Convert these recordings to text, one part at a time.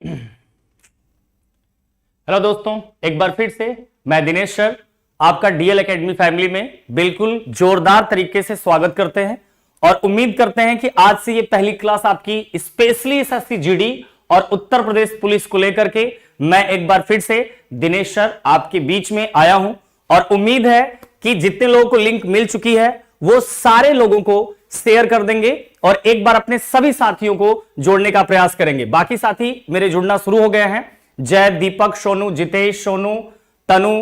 Hello दोस्तों, एक बार फिर से मैं दिनेश सर आपका डीएल एकेडमी फैमिली में बिल्कुल जोरदार तरीके से स्वागत करते हैं और उम्मीद करते हैं कि आज से ये पहली क्लास आपकी स्पेशली एसएससी जीडी और उत्तर प्रदेश पुलिस को लेकर के मैं एक बार फिर से दिनेश सर आपके बीच में आया हूं और उम्मीद है कि जितने लोगों को लिंक मिल चुकी है वो सारे लोगों को शेयर कर देंगे और एक बार अपने सभी साथियों को जोड़ने का प्रयास करेंगे। बाकी साथी मेरे जुड़ना शुरू हो गए हैं। जय, दीपक, सोनू, जितेश, सोनू, तनु,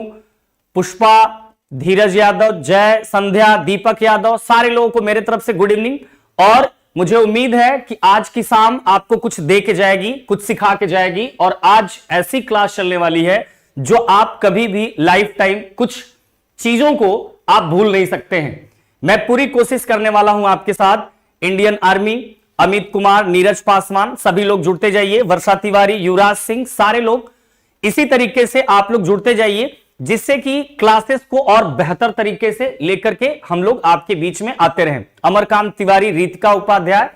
पुष्पा, धीरज यादव, जय, संध्या, दीपक यादव, सारे लोगों को मेरे तरफ से गुड इवनिंग। और मुझे उम्मीद है कि आज की शाम आपको कुछ दे के जाएगी, कुछ सिखा के जाएगी और आज ऐसी क्लास चलने वाली है जो आप कभी भी लाइफ टाइम कुछ चीजों को आप भूल नहीं सकते हैं। मैं पूरी कोशिश करने वाला हूं आपके साथ। इंडियन आर्मी, अमित कुमार, नीरज पासवान, सभी लोग जुड़ते जाइए। वर्षा तिवारी, युवराज सिंह, सारे लोग इसी तरीके से आप लोग जुड़ते जाइए जिससे कि क्लासेस को और बेहतर तरीके से लेकर के हम लोग आपके बीच में आते रहें। अमरकांत तिवारी, रीतिका उपाध्याय,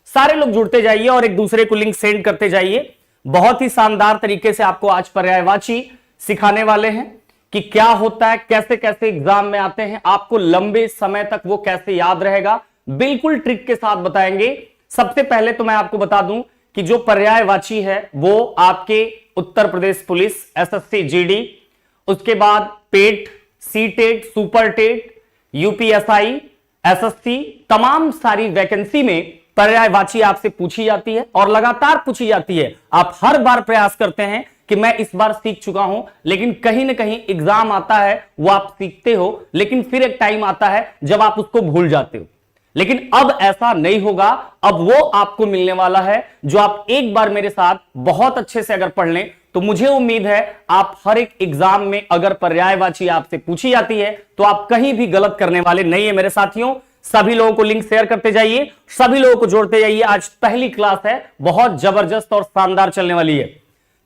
सारे लोग जुड़ते जाइए और एक दूसरे को लिंक सेंड करते जाइए। बहुत ही शानदार तरीके से आपको आज पर्यायवाची सिखाने वाले हैं कि क्या होता है, कैसे कैसे एग्जाम में आते हैं, आपको लंबे समय तक वो कैसे याद रहेगा, बिल्कुल ट्रिक के साथ बताएंगे। सबसे पहले तो मैं आपको बता दूं कि जो पर्यायवाची है वो आपके Uttar Pradesh police, SSC GD, उसके बाद PET, C TET, super TET, UPSI, SSC, तमाम सारी वैकेंसी में पर्यायवाची आपसे पूछी जाती है और लगातार पूछी जाती है। आप हर बार प्रयास करते हैं कि मैं इस बार सीख चुका हूं, लेकिन कहीं ना कहीं एग्जाम आता है, वो आप सीखते हो, लेकिन फिर एक टाइम आता है जब आप उसको भूल जाते हो। लेकिन अब ऐसा नहीं होगा। अब वो आपको मिलने वाला है जो आप एक बार मेरे साथ बहुत अच्छे से अगर पढ़ लें तो मुझे उम्मीद है आप हर एक एग्जाम में अगर पर्यायवाची आपसे पूछी जाती है तो आप कहीं भी गलत करने वाले नहीं है मेरे साथियों। सभी लोगों को लिंक शेयर करते जाइए, सभी लोगों को जोड़ते जाइए। आज पहली क्लास है, बहुत जबरदस्त और शानदार चलने वाली है।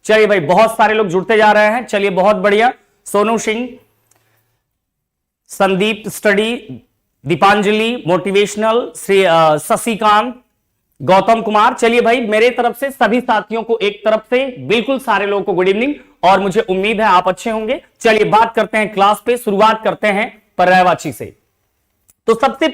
चलिए भाई, बहुत सारे लोग जुड़ते जा रहे हैं। चलिए, बहुत बढ़िया। Sonu Singh, Sandeep study, Deepanjali motivational, Shri Shashikant, Gautam Kumar. चलिए भाई, मेरे तरफ से सभी साथियों को एक तरफ से बिल्कुल सारे लोगों को गुड इवनिंग और मुझे उम्मीद है आप अच्छे होंगे। चलिए बात करते हैं क्लास पे, शुरुआत करते हैं पर्यायवाची से। तो सबसे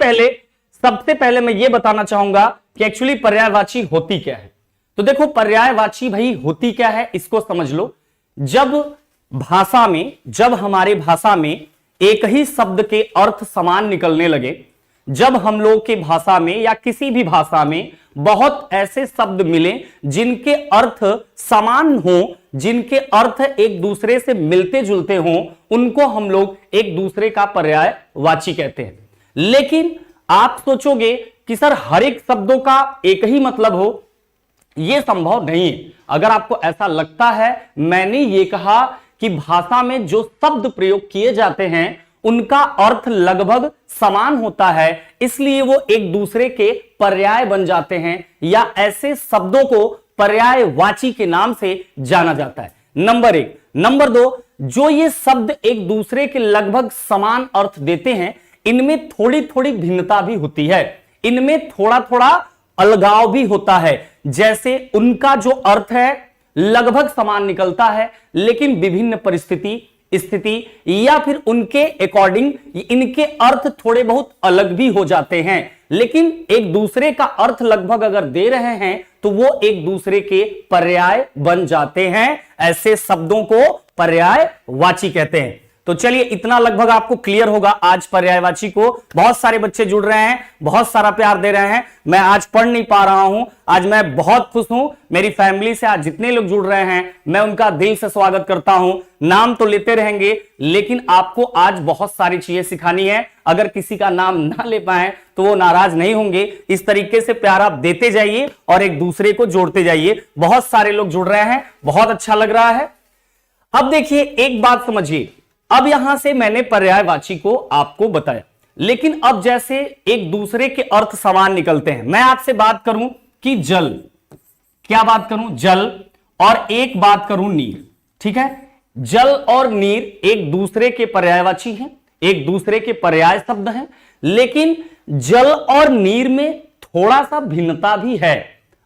पहले मैं ये बताना चाहूंगा कि एक्चुअली पर्यायवाची होती क्या है। तो देखो, पर्यायवाची भाई होती क्या है इसको समझ लो। जब हमारे भाषा में एक ही शब्द के अर्थ समान निकलने लगे, जब हम लोग की भाषा में या किसी भी भाषा में बहुत ऐसे शब्द मिले जिनके अर्थ समान हो, जिनके अर्थ एक दूसरे से मिलते जुलते हो, उनको हम लोग एक दूसरे का पर्यायवाची कहते हैं। लेकिन आप सोचोगे कि सर हर एक शब्दों का एक ही मतलब हो, यह संभव नहीं है। अगर आपको ऐसा लगता है, मैंने ये कहा कि भाषा में जो शब्द प्रयोग किए जाते हैं उनका अर्थ लगभग समान होता है, इसलिए वो एक दूसरे के पर्याय बन जाते हैं या ऐसे शब्दों को पर्यायवाची के नाम से जाना जाता है। नंबर 1। नंबर 2, जो ये शब्द एक दूसरे के लगभग समान अर्थ देते हैं, इनमें थोड़ी थोड़ी भिन्नता भी होती है, इनमें थोड़ा थोड़ा अलगाव भी होता है। जैसे उनका जो अर्थ है लगभग समान निकलता है, लेकिन विभिन्न परिस्थिति, स्थिति या फिर उनके अकॉर्डिंग इनके अर्थ थोड़े बहुत अलग भी हो जाते हैं। लेकिन एक दूसरे का अर्थ लगभग अगर दे रहे हैं तो वो एक दूसरे के पर्याय बन जाते हैं। ऐसे शब्दों को पर्यायवाची कहते हैं। तो चलिए, इतना लगभग आपको क्लियर होगा आज पर्यायवाची को। बहुत सारे बच्चे जुड़ रहे हैं, बहुत सारा प्यार दे रहे हैं। मैं आज पढ़ नहीं पा रहा हूं, आज मैं बहुत खुश हूं। मेरी फैमिली से आज जितने लोग जुड़ रहे हैं मैं उनका दिल से स्वागत करता हूं। नाम तो लेते रहेंगे, लेकिन आपको आज बहुत सारी चीजें सिखानी है। अगर किसी का नाम ना ले पाए तो वो नाराज नहीं होंगे। इस तरीके से प्यार आप देते जाइए और एक दूसरे को जोड़ते जाइए। बहुत सारे लोग जुड़ रहे हैं, बहुत अच्छा लग रहा है। अब देखिए, एक बात समझिए, अब यहां से मैंने पर्यायवाची को आपको बताया, लेकिन अब जैसे एक दूसरे के अर्थ समान निकलते हैं, मैं आपसे बात करूं कि जल, क्या बात करूं, जल, और एक बात करूं नीर। ठीक है, जल और नीर एक दूसरे के पर्यायवाची हैं, एक दूसरे के पर्याय शब्द हैं, लेकिन जल और नीर में थोड़ा सा भिन्नता भी है।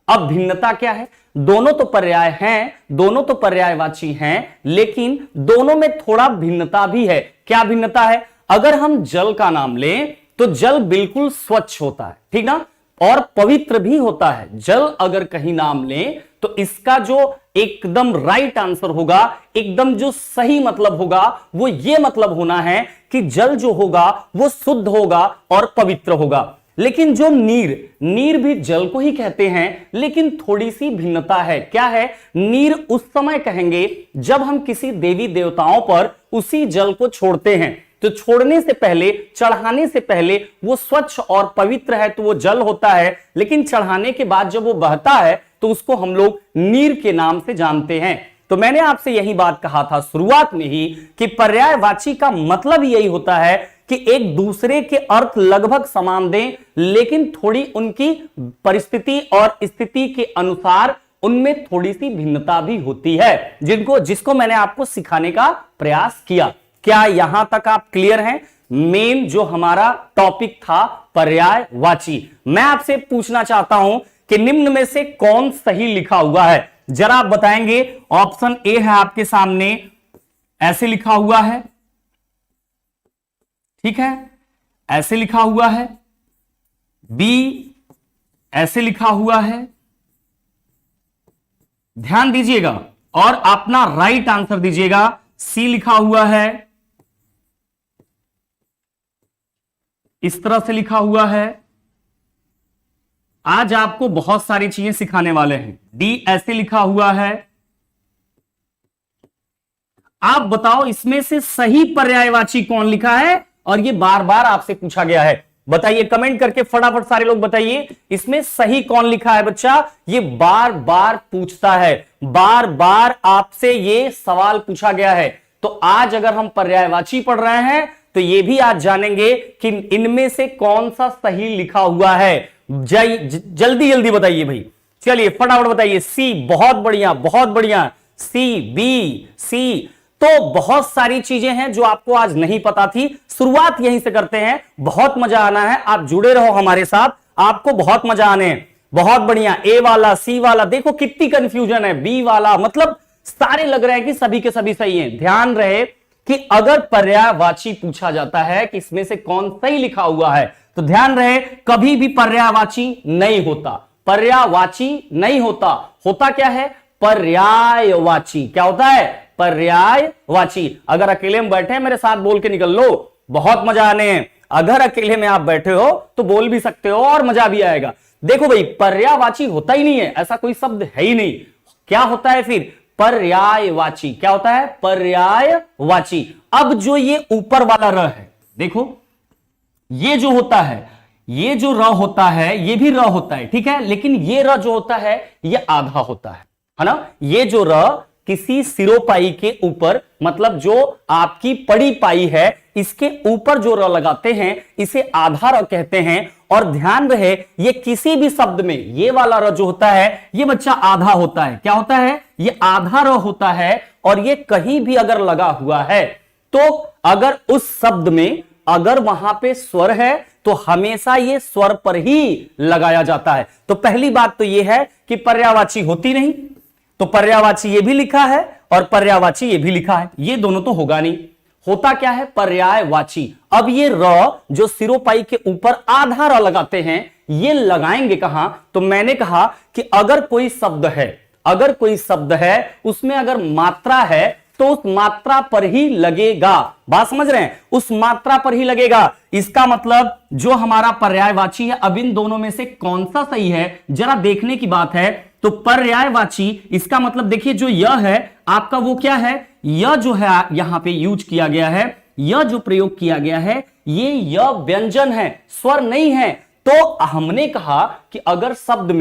अब भिन्नता क्या है? दोनों तो पर्याय हैं, दोनों तो पर्यायवाची हैं, लेकिन दोनों में थोड़ा भिन्नता भी है। क्या भिन्नता है? अगर हम जल का नाम लें तो जल बिल्कुल स्वच्छ होता है, ठीक ना, और पवित्र भी होता है। जल अगर कहीं नाम लें तो इसका जो एकदम राइट आंसर होगा, एकदम जो सही मतलब होगा, वो ये मतलब होना है कि जल जो होगा वो शुद्ध होगा और पवित्र होगा। लेकिन जो नीर भी जल को ही कहते हैं, लेकिन थोड़ी सी भिन्नता है। क्या है? नीर उस समय कहेंगे जब हम किसी देवी देवताओं पर उसी जल को छोड़ते हैं, तो छोड़ने से पहले, चढ़ाने से पहले वो स्वच्छ और पवित्र है तो वो जल होता है, लेकिन चढ़ाने के बाद जब वो बहता है तो उसको हम लोग नीर के नाम से जानते हैं। तो मैंने आपसे यही बात कहा था शुरुआत में ही कि पर्यायवाची का मतलब यही होता है कि एक दूसरे के अर्थ लगभग समान दें, लेकिन थोड़ी उनकी परिस्थिति और स्थिति के अनुसार उनमें थोड़ी सी भिन्नता भी होती है, जिसको मैंने आपको सिखाने का प्रयास किया। क्या यहां तक आप क्लियर हैं? मेन जो हमारा टॉपिक था पर्यायवाची। मैं आपसे पूछना चाहता हूं कि निम्न में से कौन सही लिखा हुआ है, जरा आप बताएंगे। ऑप्शन ए है आपके सामने, ऐसे लिखा हुआ है, ठीक है, ऐसे लिखा हुआ है। बी ऐसे लिखा हुआ है। ध्यान दीजिएगा और अपना राइट आंसर दीजिएगा। सी लिखा हुआ है, इस तरह से लिखा हुआ है। आज आपको बहुत सारी चीजें सिखाने वाले हैं। डी ऐसे लिखा हुआ है। आप बताओ इसमें से सही पर्यायवाची कौन लिखा है? और ये बार बार आपसे पूछा गया है, बताइए कमेंट करके फटाफट सारे लोग बताइए इसमें सही कौन लिखा है। बच्चा ये बार बार पूछता है, बार बार आपसे ये सवाल पूछा गया है। तो आज अगर हम पर्यायवाची पढ़ रहे हैं तो ये भी आज जानेंगे कि इनमें से कौन सा सही लिखा हुआ है। जल्दी जल्दी बताइए भाई, चलिए फटाफट बताइए। सी, बहुत बढ़िया बहुत बढ़िया। सी, बी, सी। तो बहुत सारी चीजें हैं जो आपको आज नहीं पता थी। शुरुआत यहीं से करते हैं, बहुत मजा आना है, आप जुड़े रहो हमारे साथ, आपको बहुत मजा आने हैं। बहुत बढ़िया। ए वाला, सी वाला, देखो कितनी कंफ्यूजन है। बी वाला, मतलब सारे लग रहे हैं कि सभी के सभी सही हैं। ध्यान रहे कि अगर पर्यायवाची पूछा जाता है कि इसमें से कौन सही लिखा हुआ है, तो ध्यान रहे कभी भी पर्यायवाची नहीं होता, पर्यायवाची नहीं होता। होता क्या है? पर्यायवाची। क्या होता है? पर्यायवाची। अगर अकेले में बैठे हैं मेरे साथ बोल के निकल लो, बहुत मजा आने हैं। अगर अकेले में आप बैठे हो तो बोल भी सकते हो और मजा भी आएगा। देखो भाई, पर्यायवाची होता ही नहीं है, ऐसा कोई शब्द है ही नहीं। क्या होता है फिर? पर्यायवाची। क्या होता है? पर्यायवाची। अब जो ये ऊपर वाला र है, देखो ये जो होता है, ये जो र होता है, ये भी र होता है, ठीक है, लेकिन ये र जो होता है ये आधा होता है ना। ये जो र किसी सिरोपाई के ऊपर, मतलब जो आपकी पड़ी पाई है, इसके ऊपर जो र लगाते हैं इसे आधा र कहते हैं। और ध्यान रहे ये किसी भी शब्द में ये वाला र जो होता है ये बच्चा आधा होता है। क्या होता है? ये आधा र होता है। और ये कहीं भी अगर लगा हुआ है तो अगर उस शब्द में अगर वहां पे स्वर है तो हमेशा ये स्वर पर ही लगाया जाता है। तो पहली बात तो ये है कि पर्यायवाची होती नहीं, तो पर्यायवाची ये भी लिखा है और पर्यायवाची ये भी लिखा है, ये दोनों तो होगा नहीं। होता क्या है? पर्यायवाची। अब ये र जो सिरोपाई के ऊपर आधा र लगाते हैं, ये लगाएंगे कहां? तो मैंने कहा कि अगर कोई शब्द है, अगर कोई शब्द है उसमें अगर मात्रा है तो उस मात्रा पर ही लगेगा। बात समझ रहे हैं? उस मात्रा पर ही लगेगा। इसका मतलब जो हमारा पर्यायवाची है, अब इन दोनों में से कौन सा सही है जरा देखने की बात है। तो पर्यायवाची, इसका मतलब देखिए जो यह है आपका वो क्या है? यह जो है यहां पे यूज किया गया है, यह जो प्रयोग किया गया है ये यह व्यंजन है, स्वर नहीं है। तो हमने कहा कि अगर शब्द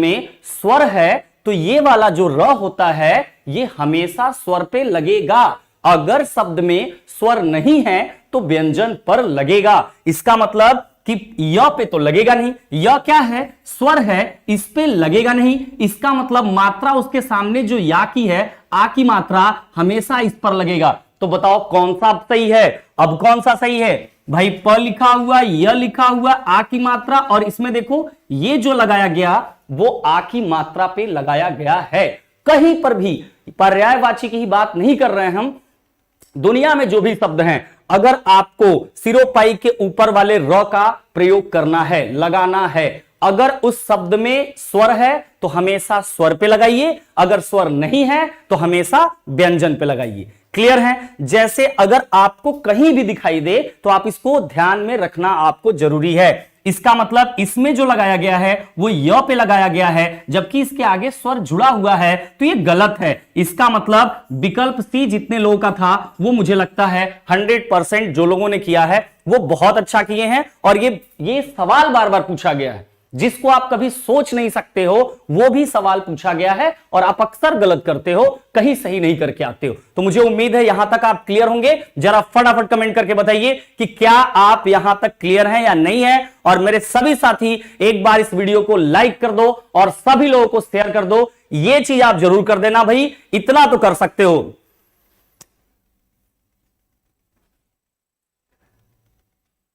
में स्वर है तो ये वाला जो र होता है ये हमेशा स्वर पे लगेगा। अगर शब्द में स्वर नहीं है तो व्यंजन पर लगेगा। इसका मतलब कि य पे तो लगेगा नहीं, य क्या है? स्वर है, इस पे लगेगा नहीं। इसका मतलब मात्रा उसके सामने जो या की है, आ की मात्रा हमेशा इस पर लगेगा। तो बताओ कौन सा सही है? अब कौन सा सही है? भाई प लिखा हुआ, य लिखा हुआ, आ की मात्रा, और इसमें देखो ये जो लगाया गया वो आ की मात्रा पे लगाया गया है। कहीं पर भी पर्यायवाची की ही बात नहीं कर रहे हैं हम। दुनिया में जो भी शब्द हैं, अगर आपको सिरोपाई के ऊपर वाले र का प्रयोग करना है, लगाना है, अगर उस शब्द में स्वर है तो हमेशा स्वर पे लगाइए, अगर स्वर नहीं है तो हमेशा व्यंजन पे लगाइए। क्लियर है? जैसे अगर आपको कहीं भी दिखाई दे तो आप इसको ध्यान में रखना आपको जरूरी है। इसका मतलब इसमें जो लगाया गया है वो य पे लगाया गया है, जबकि इसके आगे स्वर जुड़ा हुआ है, तो ये गलत है। इसका मतलब विकल्प सी जितने लोगों का था वो मुझे लगता है 100% जो लोगों ने किया है वो बहुत अच्छा किए हैं। और ये सवाल बार बार पूछा गया है, जिसको आप कभी सोच नहीं सकते हो वो भी सवाल पूछा गया है, और आप अक्सर गलत करते हो, कहीं सही नहीं करके आते हो। तो मुझे उम्मीद है यहां तक आप क्लियर होंगे। जरा फटाफट कमेंट करके बताइए कि क्या आप यहां तक क्लियर हैं या नहीं है। और मेरे सभी साथी एक बार इस वीडियो को लाइक कर दो और सभी लोगों को शेयर कर दो। ये चीज आप जरूर कर देना भाई, इतना तो कर सकते हो।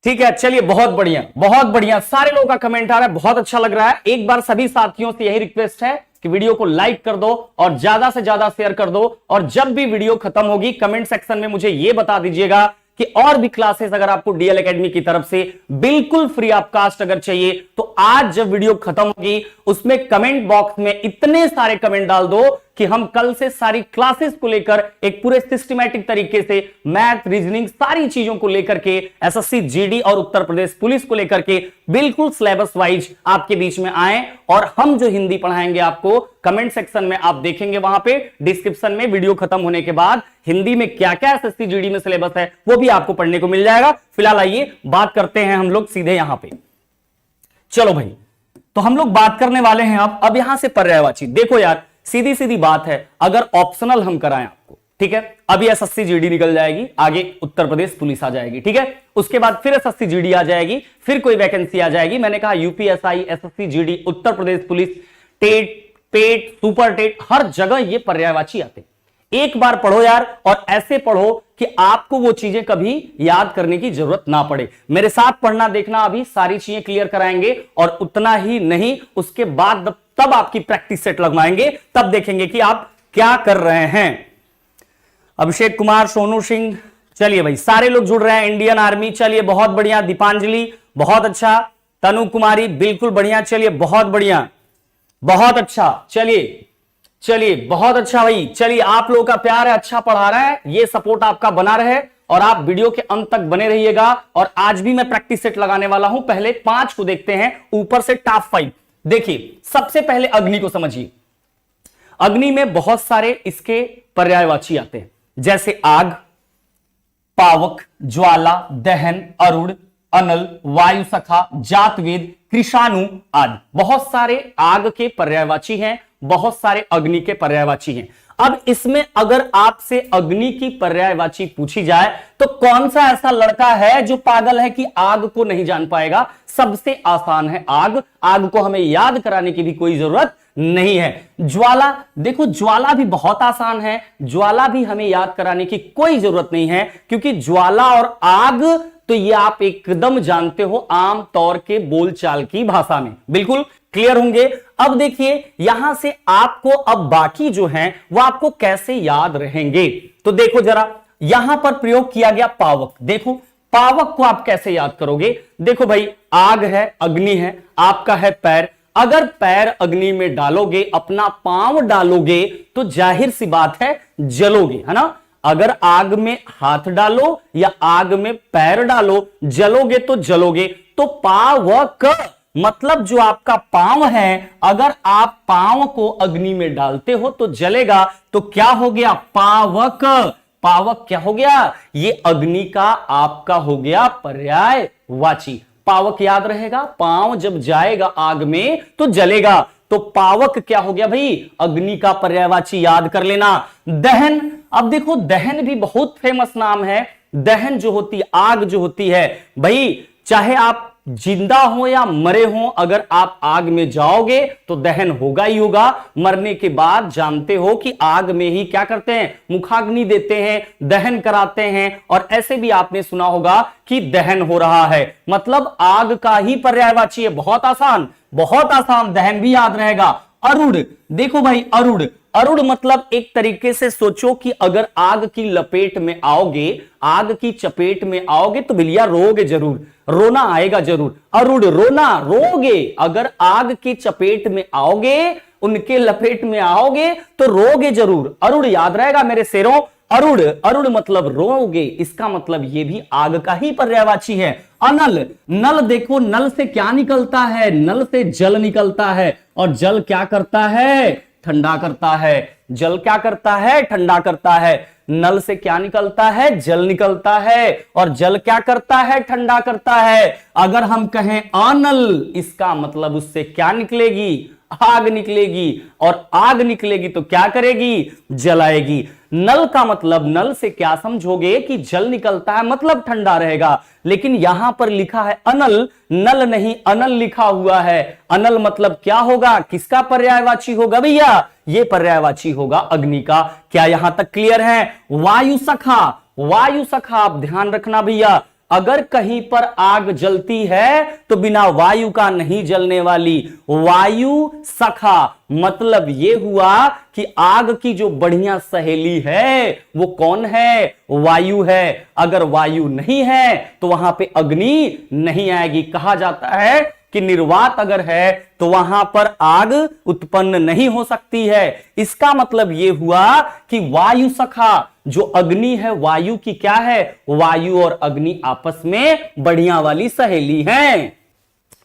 ठीक है, चलिए बहुत बढ़िया, बहुत बढ़िया, सारे लोगों का कमेंट आ रहा है, बहुत अच्छा लग रहा है। एक बार सभी साथियों से यही रिक्वेस्ट है कि वीडियो को लाइक कर दो और ज्यादा से ज्यादा शेयर कर दो। और जब भी वीडियो खत्म होगी कमेंट सेक्शन में मुझे यह बता दीजिएगा कि और भी क्लासेस अगर आपको डीएल एकेडमी की तरफ से बिल्कुल फ्री ऑफ कास्ट अगर चाहिए तो आज जब वीडियो खत्म होगी उसमें कमेंट बॉक्स में इतने सारे कमेंट डाल दो कि हम कल से सारी क्लासेस को लेकर एक पूरे सिस्टमैटिक तरीके से मैथ, रीजनिंग, सारी चीजों को लेकर के एसएससी जीडी और उत्तर प्रदेश पुलिस को लेकर के बिल्कुल सिलेबस वाइज आपके बीच में आए। और हम जो हिंदी पढ़ाएंगे आपको कमेंट सेक्शन में आप देखेंगे, वहां पे डिस्क्रिप्शन में वीडियो खत्म होने के बाद हिंदी में क्या क्या एसएससी जीडी में सिलेबस है वो भी आपको पढ़ने को मिल जाएगा। फिलहाल आइए बात करते हैं हम लोग सीधे यहां पे। चलो भाई, तो हम लोग बात करने वाले हैं अब यहां से पर्यायवाची। देखो यार, सीधी सीधी बात है, अगर ऑप्शनल हम कराएं आपको, ठीक है, अभी एसएससी जीडी निकल जाएगी, आगे उत्तर प्रदेश पुलिस आ जाएगी, ठीक है, उसके बाद फिर एसएससी जीडी आ जाएगी, फिर कोई वैकेंसी आ जाएगी। मैंने कहा यूपीएसआई, एसएससी जीडी, उत्तर प्रदेश पुलिस, टेट, पेट, सुपर टेट, हर जगह ये पर्यायवाची आते। एक बार पढ़ो यार, और ऐसे पढ़ो कि आपको वो चीजें कभी याद करने की जरूरत ना पड़े। मेरे साथ पढ़ना देखना, अभी सारी चीजें क्लियर कराएंगे। और उतना ही नहीं, उसके बाद तब आपकी प्रैक्टिस सेट लगवाएंगे, तब देखेंगे कि आप क्या कर रहे हैं। अभिषेक कुमार, सोनू सिंह, चलिए भाई सारे लोग जुड़ रहे हैं। इंडियन आर्मी, चलिए बहुत बढ़िया। दीपांजलि, बहुत अच्छा। तनु कुमारी, बिल्कुल बढ़िया, चलिए बहुत बढ़िया, बहुत अच्छा, चलिए चलिए बहुत अच्छा भाई। चलिए आप लोगों का प्यार है, अच्छा पढ़ा रहा है, ये सपोर्ट आपका बना रहे और आप वीडियो के अंत तक बने रहिएगा। और आज भी मैं प्रैक्टिस सेट लगाने वाला हूं। पहले 5 को देखते हैं, ऊपर से टॉप 5। देखिए सबसे पहले अग्नि को समझिए। अग्नि में बहुत सारे इसके पर्यायवाची आते हैं, जैसे आग, पावक, ज्वाला, दहन, अरुण, अनल, वायु सखा, जातवेद, कृषाणु आदि। बहुत सारे आग के पर्यायवाची हैं, बहुत सारे अग्नि के पर्यायवाची हैं। अब इसमें अगर आपसे अग्नि की पर्यायवाची पूछी जाए तो कौन सा ऐसा लड़का है जो पागल है कि आग को नहीं जान पाएगा? सबसे आसान है आग। आग को हमें याद कराने की भी कोई जरूरत नहीं है। ज्वाला, देखो ज्वाला भी बहुत आसान है, ज्वाला भी हमें याद कराने की कोई जरूरत नहीं है, क्योंकि ज्वाला और आग तो ये आप एकदम जानते हो आम तौर के बोलचाल की भाषा में। बिल्कुल क्लियर होंगे। अब देखिए यहां से आपको अब बाकी जो हैं वो आपको कैसे याद रहेंगे, तो देखो जरा यहां पर प्रयोग किया गया पावक। देखो पावक को आप कैसे याद करोगे? देखो भाई, आग है, अग्नि है, आपका है पैर। अगर पैर अग्नि में डालोगे, अपना पांव डालोगे, तो जाहिर सी बात है जलोगे, है ना। अगर आग में हाथ डालो या आग में पैर डालो, जलोगे तो जलोगे। तो पावक मतलब जो आपका पांव है, अगर आप पांव को अग्नि में डालते हो तो जलेगा, तो क्या हो गया? पावक। पावक क्या हो गया? ये अग्नि का आपका हो गया पर्यायवाची। पावक याद रहेगा, पांव जब जाएगा आग में तो जलेगा। तो पावक क्या हो गया भाई? अग्नि का पर्यायवाची, याद कर लेना। दहन, अब देखो दहन भी बहुत फेमस नाम है। दहन जो होती, आग जो होती है भाई, चाहे आप जिंदा हो या मरे हो, अगर आप आग में जाओगे तो दहन होगा ही होगा। मरने के बाद जानते हो कि आग में ही क्या करते हैं, मुखाग्नि देते हैं, दहन कराते हैं। और ऐसे भी आपने सुना होगा कि दहन हो रहा है, मतलब आग का ही पर्यायवाची है। बहुत आसान, बहुत आसान, दहन भी याद रहेगा। अरुण, देखो भाई अरुण, अरुण मतलब एक तरीके से सोचो कि अगर आग की लपेट में आओगे, आग की चपेट में आओगे तो भैया रोगे जरूर, रोना आएगा जरूर। अरुण रोना, रोगे, अगर आग की चपेट में आओगे, उनके लपेट में आओगे तो रोगे जरूर। अरुण याद रहेगा मेरे शेरों। अरुण, अरुण मतलब रोगे, इसका मतलब यह भी आग का ही पर्यायवाची है। अनल, नल देखो, नल से क्या निकलता है, नल से जल निकलता है, और जल क्या करता है, ठंडा करता है। जल क्या करता है, ठंडा करता है। नल से क्या निकलता है, जल निकलता है, और जल क्या करता है, ठंडा करता है। अगर हम कहें अनल, इसका मतलब उससे क्या निकलेगी, आग निकलेगी, और आग निकलेगी तो क्या करेगी, जलाएगी। नल का मतलब, नल से क्या समझोगे कि जल निकलता है मतलब ठंडा रहेगा, लेकिन यहां पर लिखा है अनल, नल नहीं अनल लिखा हुआ है। अनल मतलब क्या होगा, किसका पर्यायवाची होगा भैया, यह पर्यायवाची होगा अग्नि का। क्या यहां तक क्लियर है। वायु सखा, वायु सखा आप ध्यान रखना भैया, अगर कहीं पर आग जलती है तो बिना वायु का नहीं जलने वाली। वायु सखा मतलब यह हुआ कि आग की जो बढ़िया सहेली है वो कौन है, वायु है। अगर वायु नहीं है तो वहां पे अग्नि नहीं आएगी। कहा जाता है कि निर्वात अगर है तो वहां पर आग उत्पन्न नहीं हो सकती है। इसका मतलब यह हुआ कि वायु सखा, जो अग्नि है वायु की क्या है, वायु और अग्नि आपस में बढ़िया वाली सहेली हैं।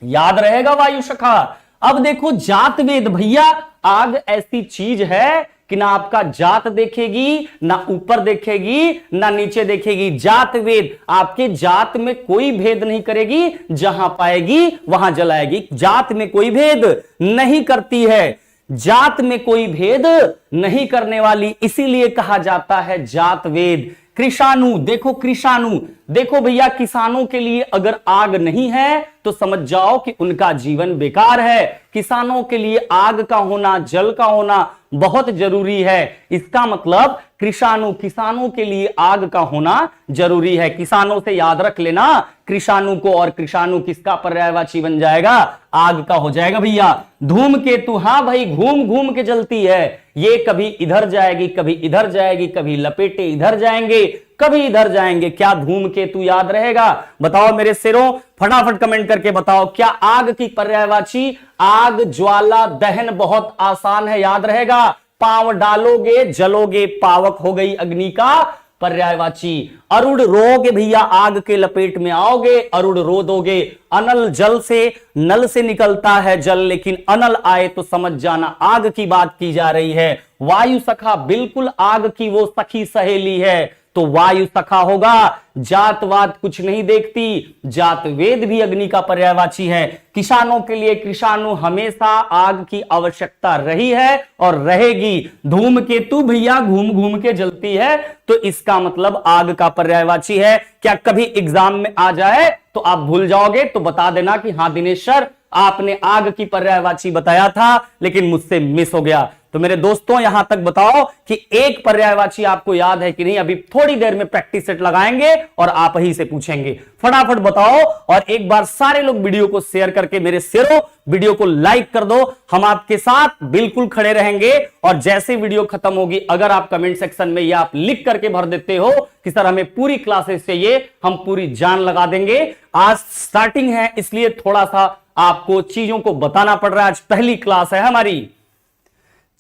याद रहेगा वायु सखा। अब देखो जात वेद, भैया आग ऐसी चीज है कि ना आपका जात देखेगी, ना ऊपर देखेगी, ना नीचे देखेगी। जात वेद, आपके जात में कोई भेद नहीं करेगी, जहां पाएगी वहां जलाएगी। जात में कोई भेद नहीं करती है, जात में कोई भेद नहीं करने वाली, इसीलिए कहा जाता है जात वेद। कृषाणु, देखो कृषाणु, देखो भैया किसानों के लिए अगर आग नहीं है तो समझ जाओ कि उनका जीवन बेकार है। किसानों के लिए आग का होना, जल का होना बहुत जरूरी है। इसका मतलब कृषाणु, किसानों के लिए आग का होना जरूरी है। किसानों से याद रख लेना कृषाणु को, और कृषाणु किसका पर्यायवाची बन जाएगा, आग का हो जाएगा भैया। धूमकेतु, हां भाई घूम घूम के जलती है, ये कभी इधर जाएगी, कभी इधर जाएगी, कभी लपेटे इधर जाएंगे, कभी इधर जाएंगे। क्या धूमकेतु याद रहेगा, बताओ मेरे शेरों, फटाफट कमेंट करके बताओ। क्या आग की पर्यायवाची, आग ज्वाला दहन बहुत आसान है, याद रहेगा। पांव डालोगे जलोगे, पावक हो गई अग्नि का पर्यायवाची। अरुण रोगे भैया, आग के लपेट में आओगे, अरुण रो दोगे। अनल जल से, नल से निकलता है जल, लेकिन अनल आए तो समझ जाना आग की बात की जा रही है। वायु सखा बिल्कुल आग की वो सखी सहेली है, तो वायु सखा होगा। जातवाद कुछ नहीं देखती, जात वेद भी अग्नि का पर्यायवाची है। किसानों के लिए कृषाणु हमेशा आग की आवश्यकता रही है और रहेगी। धूमकेतु भैया घूम घूम के जलती है, तो इसका मतलब आग का पर्यायवाची है। क्या कभी एग्जाम में आ जाए तो आप भूल जाओगे तो बता देना कि हां दिनेश सर आपने आग की पर्यायवाची बताया था लेकिन मुझसे मिस हो गया। तो मेरे दोस्तों यहां तक बताओ कि एक पर्यायवाची आपको याद है कि नहीं। अभी थोड़ी देर में प्रैक्टिस सेट लगाएंगे और आप ही से पूछेंगे, फटाफट बताओ। और एक बार सारे लोग वीडियो को शेयर करके मेरे शेरों वीडियो को लाइक कर दो। हम आपके साथ बिल्कुल खड़े रहेंगे, और जैसे वीडियो खत्म होगी अगर आप कमेंट सेक्शन में या आप लिख करके भर देते हो कि सर हमें पूरी क्लासेस चाहिए, हम पूरी जान लगा देंगे। आज स्टार्टिंग है इसलिए थोड़ा सा आपको चीजों को बताना पड़ रहा है, आज पहली क्लास है हमारी।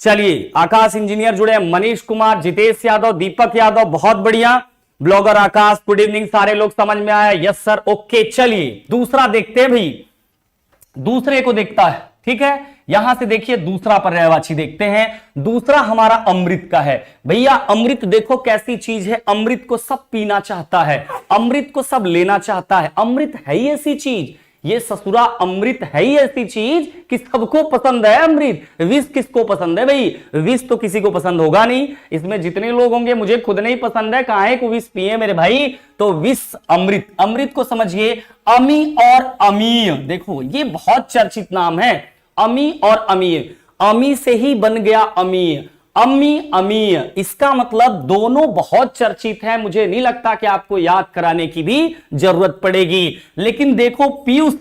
चलिए आकाश इंजीनियर जुड़े हैं, मनीष कुमार, जितेश यादव, दीपक यादव, बहुत बढ़िया। ब्लॉगर आकाश गुड इवनिंग, सारे लोग समझ में आया, यस सर, ओके। चलिए दूसरा देखते हैं भाई, दूसरे को देखता है, ठीक है। यहां से देखिए दूसरा पर्यायवाची देखते हैं। दूसरा हमारा अमृत का है। भैया अमृत देखो कैसी चीज है, अमृत को सब पीना चाहता है, अमृत को सब लेना चाहता है। अमृत है ही ऐसी चीज, ये ससुरा अमृत है ही ऐसी चीज कि सबको पसंद है अमृत। विष किसको पसंद है भाई? विष तो किसी को पसंद होगा नहीं। इसमें जितने लोग होंगे मुझे खुद नहीं पसंद है, काहे को विष पिए मेरे भाई? तो विष अमृत, अमृत को समझिए अमी और अमीय। देखो ये बहुत चर्चित नाम है, अमी और अमीय। अमी से ही बन गया अमीय, अम्मी अमीय। इसका मतलब दोनों बहुत चर्चित है, मुझे नहीं लगता कि आपको याद कराने की भी जरूरत पड़ेगी। लेकिन देखो पीयूष,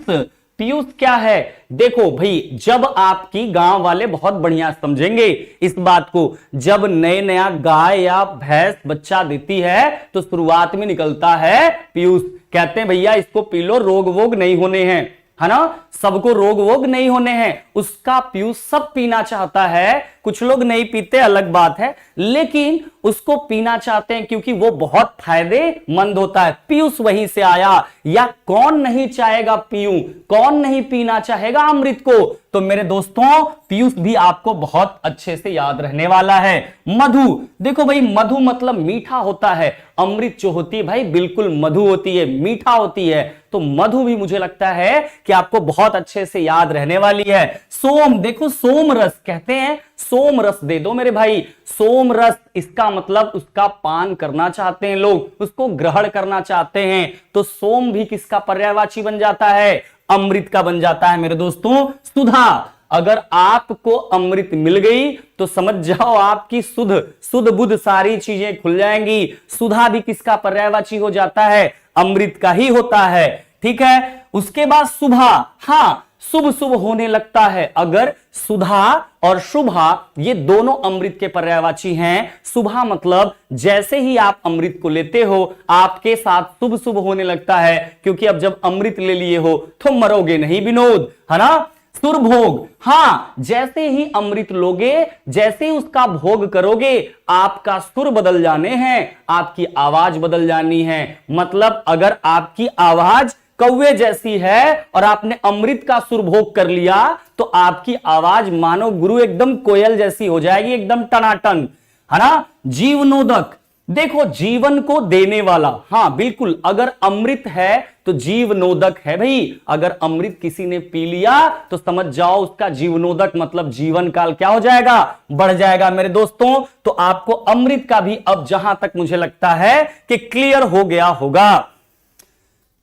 पीयूष क्या है? देखो भाई, जब आपकी गांव वाले बहुत बढ़िया समझेंगे इस बात को, जब नए नया गाय या भैंस बच्चा देती है तो शुरुआत में निकलता है पीयूष। कहते हैं भैया इसको पी लो, रोग वोग नहीं होने हैं, है ना? सबको रोग वोग नहीं होने हैं। उसका पीयूष सब पीना चाहता है, कुछ लोग नहीं पीते अलग बात है, लेकिन उसको पीना चाहते हैं क्योंकि वो बहुत फायदेमंद होता है। पीयूष वहीं से आया। या कौन नहीं चाहेगा पीयूं, कौन नहीं पीना चाहेगा अमृत को? तो मेरे दोस्तों पीयूष भी आपको बहुत अच्छे से याद रहने वाला है। मधु, देखो भाई मधु मतलब मीठा होता है। अमृत जो होती है भाई बिल्कुल मधु होती है, मीठा होती है। तो मधु भी मुझे लगता है कि आपको बहुत अच्छे से याद रहने वाली है। सोम, देखो सोम रस कहते हैं, सोम रस दे दो मेरे भाई। सोम रस, इसका मतलब उसका पान करना चाहते हैं लोग, उसको ग्रहण करना चाहते हैं। तो सोम भी किसका पर्यायवाची बन जाता है? अमृत का बन जाता है मेरे दोस्तों। सुधा, अगर आपको अमृत मिल गई तो समझ जाओ आपकी सुध बुध सारी चीजें खुल जाएंगी। सुधा भी किसका पर्यायवाची हो जाता है? अमृत का ही होता है। ठीक है, उसके बाद सुभा, हाँ शुभ शुभ होने लगता है। अगर सुधा और शुभा ये दोनों अमृत के पर्यायवाची हैं। शुभा मतलब जैसे ही आप अमृत को लेते हो आपके साथ शुभ शुभ होने लगता है, क्योंकि अब जब अमृत ले लिए हो तो मरोगे नहीं विनोद, है ना? सुरभोग, हाँ जैसे ही अमृत लोगे, जैसे ही उसका भोग करोगे आपका सुर बदल जाने हैं, आपकी आवाज बदल जानी है। मतलब अगर आपकी आवाज कौवे जैसी है और आपने अमृत का सुर भोग कर लिया तो आपकी आवाज मानो गुरु एकदम कोयल जैसी हो जाएगी, एकदम टनाटन, है ना? जीवनोदक, देखो जीवन को देने वाला, हाँ बिल्कुल, अगर अमृत है तो जीवनोदक है भाई। अगर अमृत किसी ने पी लिया तो समझ जाओ उसका जीवनोदक मतलब जीवन काल क्या हो जाएगा? बढ़ जाएगा मेरे दोस्तों। तो आपको अमृत का भी अब जहां तक मुझे लगता है कि क्लियर हो गया होगा।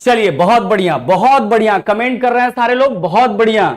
चलिए बहुत बढ़िया कमेंट कर रहे हैं सारे लोग, बहुत बढ़िया।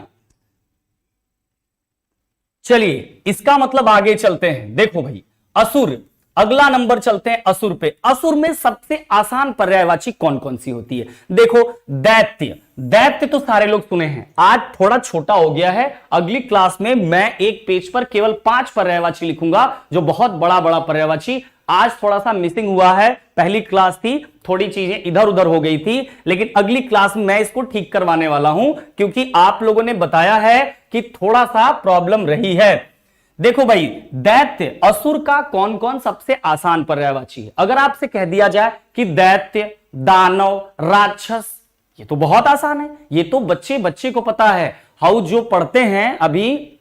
चलिए इसका मतलब आगे चलते हैं। देखो भाई असुर, अगला नंबर चलते हैं असुर पे। असुर में सबसे आसान पर्यायवाची कौन कौन सी होती है? देखो दैत्य, दैत्य तो सारे लोग सुने हैं। आज थोड़ा छोटा हो गया है, अगली क्लास में मैं एक पेज पर केवल 5 पर्यायवाची लिखूंगा जो बहुत बड़ा बड़ा पर्यायवाची। आज थोड़ा सा मिसिंग हुआ है, पहली क्लास थी, थोड़ी चीजें इधर उधर हो गई थी, लेकिन अगली क्लास में मैं इसको ठीक करवाने वाला हूं क्योंकि आप लोगों ने बताया है कि थोड़ा सा प्रॉब्लम रही है। देखो भाई दैत्य, असुर का कौन कौन सबसे आसान पर्यायवाची है? अगर आपसे कह दिया जाए कि दैत्य, दानव, राक्षस, ये तो बहुत आसान है, ये तो बच्चे बच्चे को पता है। हाउ जो पढ़ते हैं अभी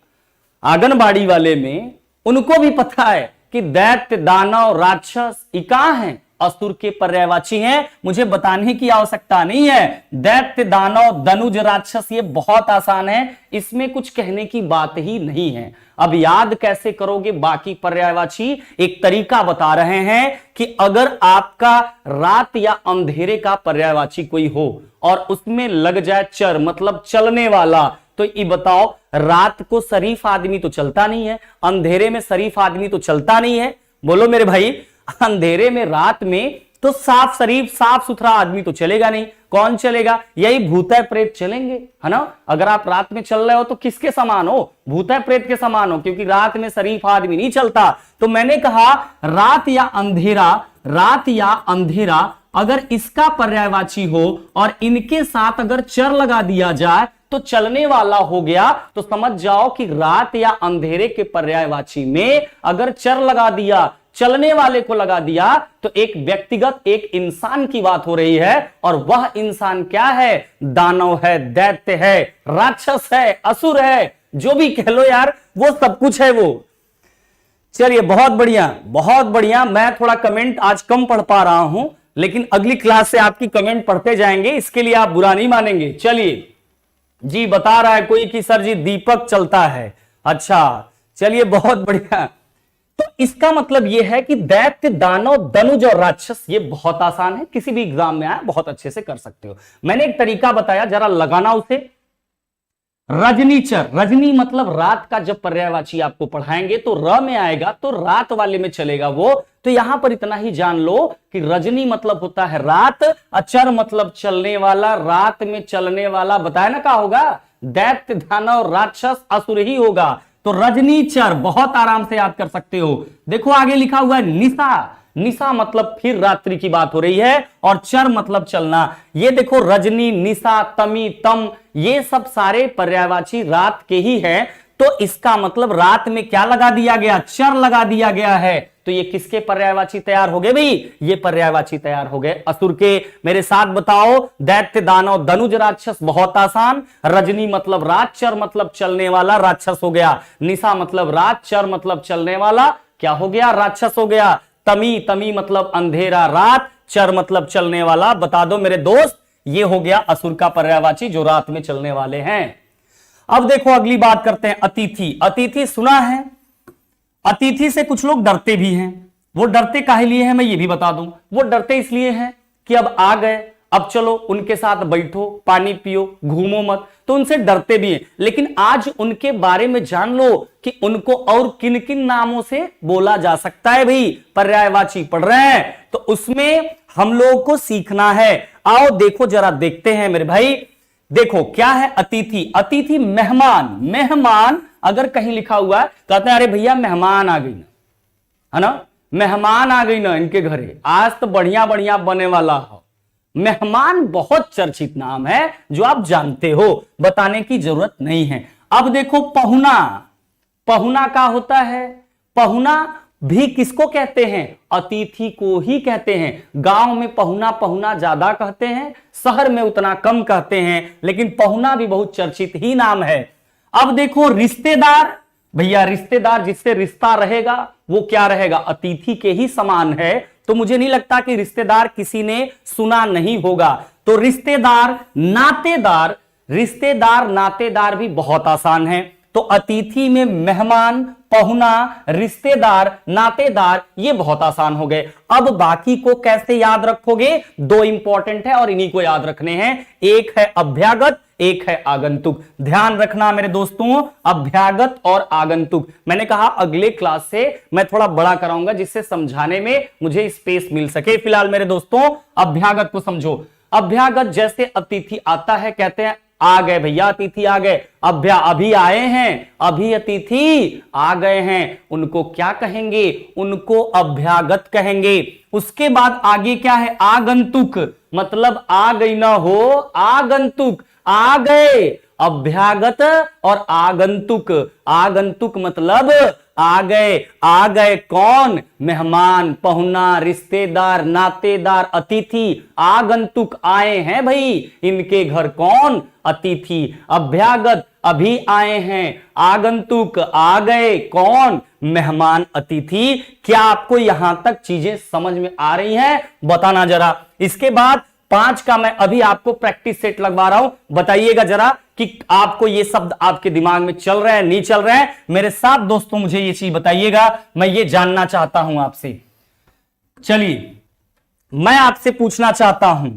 आंगनबाड़ी वाले में उनको भी पता है कि दैत्य, दानव, राक्षस ये कहां है? असुर के पर्यायवाची हैं, मुझे बताने की आवश्यकता नहीं है। दैत्य, दानव, दनुज, राक्षस ये बहुत आसान है, इसमें कुछ कहने की बात ही नहीं है। अब याद कैसे करोगे बाकी पर्यायवाची? एक तरीका बता रहे हैं कि अगर आपका रात या अंधेरे का पर्यायवाची कोई हो और उसमें लग जाए चर मतलब चलने वाला, तो ये बताओ रात को शरीफ आदमी तो चलता नहीं है, अंधेरे में शरीफ आदमी तो चलता नहीं है। बोलो मेरे भाई, अंधेरे में रात में तो साफ शरीफ साफ सुथरा आदमी तो चलेगा नहीं। कौन चलेगा? यही भूत प्रेत चलेंगे, है ना? अगर आप रात में चल रहे हो तो किसके समान हो? भूत प्रेत के समान हो, क्योंकि रात में शरीफ आदमी नहीं चलता। तो मैंने कहा रात या अंधेरा, रात या अंधेरा अगर इसका पर्यायवाची हो और इनके साथ अगर चर लगा दिया जाए तो चलने वाला हो गया। तो समझ जाओ कि रात या अंधेरे के पर्यायवाची में अगर चर लगा दिया, चलने वाले को लगा दिया, तो एक व्यक्तिगत एक इंसान की बात हो रही है। और वह इंसान क्या है? दानव है, दैत्य है, राक्षस है, असुर है, जो भी कह लो यार, वो सब कुछ है वो। चलिए बहुत बढ़िया। मैं थोड़ा कमेंट आज कम पढ़ पा रहा हूं, लेकिन अगली क्लास से आपकी कमेंट पढ़ते जाएंगे, इसके लिए आप बुरा नहीं मानेंगे। चलिए जी बता रहा है कोई कि सर जी दीपक चलता है। अच्छा चलिए बहुत बढ़िया। तो इसका मतलब यह है कि दैत्य, दानव, दनुज और राक्षस ये बहुत आसान है, किसी भी एग्जाम में आए बहुत अच्छे से कर सकते हो। मैंने एक तरीका बताया, जरा लगाना उसे। रजनीचर, रजनी मतलब रात का, जब पर्यायवाची आपको पढ़ाएंगे तो र में आएगा तो रात वाले में चलेगा वो। तो यहां पर इतना ही जान लो कि रजनी मतलब होता है रात, अचर मतलब चलने वाला, रात में चलने वाला। बताया ना क्या होगा, दैत्य, दानव, राक्षस, असुर ही होगा। तो रजनीचर बहुत आराम से याद कर सकते हो। देखो आगे लिखा हुआ है निशा, निशा मतलब फिर रात्रि की बात हो रही है, और चर मतलब चलना। ये देखो रजनी, निशा, तमी, तम, ये सब सारे पर्यायवाची रात के ही हैं। तो इसका मतलब रात में क्या लगा दिया गया, चर लगा दिया गया है। तो ये किसके पर्यायवाची तैयार हो गए भाई, ये पर्यायवाची तैयार हो गए असुर के। मेरे साथ बताओ, दैत्य, दानव, दनुज, राक्षस बहुत आसान। रजनी मतलब रात, चर मतलब चलने वाला, राक्षस हो गया। निशा मतलब रात, चर मतलब चलने वाला, क्या हो गया, राक्षस हो गया। तमी, तमी मतलब अंधेरा, रात, चर मतलब चलने वाला। बता दो मेरे दोस्त, ये हो गया असुर का पर्यायवाची जो रात में चलने वाले हैं। अब देखो अगली बात करते हैं, अतिथि। अतिथि सुना है, अतिथि से कुछ लोग डरते भी हैं। वो डरते काहे लिए हैं मैं ये भी बता दूं। वो डरते इसलिए हैं कि अब आ गए, अब चलो उनके साथ बैठो, पानी पियो, घूमो मत, तो उनसे डरते भी हैं। लेकिन आज उनके बारे में जान लो कि उनको और किन किन नामों से बोला जा सकता है। भाई पर्यायवाची पढ़ रहे हैं तो उसमें हम लोगों को सीखना है। आओ देखो जरा देखते हैं मेरे भाई। देखो क्या है अतिथि, अतिथि मेहमान। मेहमान अगर कहीं लिखा हुआ है, कहते हैं अरे भैया मेहमान आ गई ना, है ना, मेहमान आ गई ना इनके घरे, आज तो बढ़िया बढ़िया बने वाला हो। मेहमान बहुत चर्चित नाम है जो आप जानते हो, बताने की जरूरत नहीं है। अब देखो पहुना, पहुना क्या होता है, पहुना भी किसको कहते हैं, अतिथि को ही कहते हैं। गांव में पहुना पहुना ज्यादा कहते हैं, शहर में उतना कम कहते हैं, लेकिन पहुना भी बहुत चर्चित ही नाम है। अब देखो रिश्तेदार, भैया रिश्तेदार जिससे रिश्ता रहेगा वो क्या रहेगा, अतिथि के ही समान है। तो मुझे नहीं लगता कि रिश्तेदार किसी ने सुना नहीं होगा। तो रिश्तेदार, नातेदार, रिश्तेदार नातेदार भी बहुत आसान है। तो अतिथि में मेहमान, पहुना, रिश्तेदार, नातेदार ये बहुत आसान हो गए। अब बाकी को कैसे याद रखोगे, दो इंपॉर्टेंट है और इन्हीं को याद रखने हैं। एक है अभ्यागत, एक है आगंतुक। ध्यान रखना मेरे दोस्तों, अभ्यागत और आगंतुक। मैंने कहा अगले क्लास से मैं थोड़ा बड़ा कराऊंगा जिससे समझाने में मुझे स्पेस मिल सके। फिलहाल मेरे दोस्तों अभ्यागत को समझो। अभ्यागत जैसे अतिथि आता है, कहते हैं आ गए भैया अतिथि आ गए, अभी आए हैं, अभी अतिथि आ गए हैं, उनको क्या कहेंगे, उनको अभ्यागत कहेंगे। उसके बाद आगे क्या है, आगंतुक, मतलब आ गई ना हो, आगंतुक आ गए। अभ्यागत और आगंतुक, आगंतुक मतलब आ गए। आ गए कौन, मेहमान, पहुना, रिश्तेदार, नातेदार, अतिथि। आगंतुक आए हैं भाई इनके घर, कौन, अतिथि। अभ्यागत अभी आए हैं, आगंतुक आ गए, कौन, मेहमान, अतिथि। क्या आपको यहां तक चीजें समझ में आ रही हैं, बताना जरा। इसके बाद 5 का मैं अभी आपको प्रैक्टिस सेट लगवा रहा हूं, बताइएगा जरा कि आपको ये शब्द आपके दिमाग में चल रहे हैं नहीं चल रहे हैं। मेरे साथ दोस्तों मुझे ये चीज बताइएगा, मैं ये जानना चाहता हूं आपसे। चलिए मैं आपसे पूछना चाहता हूं,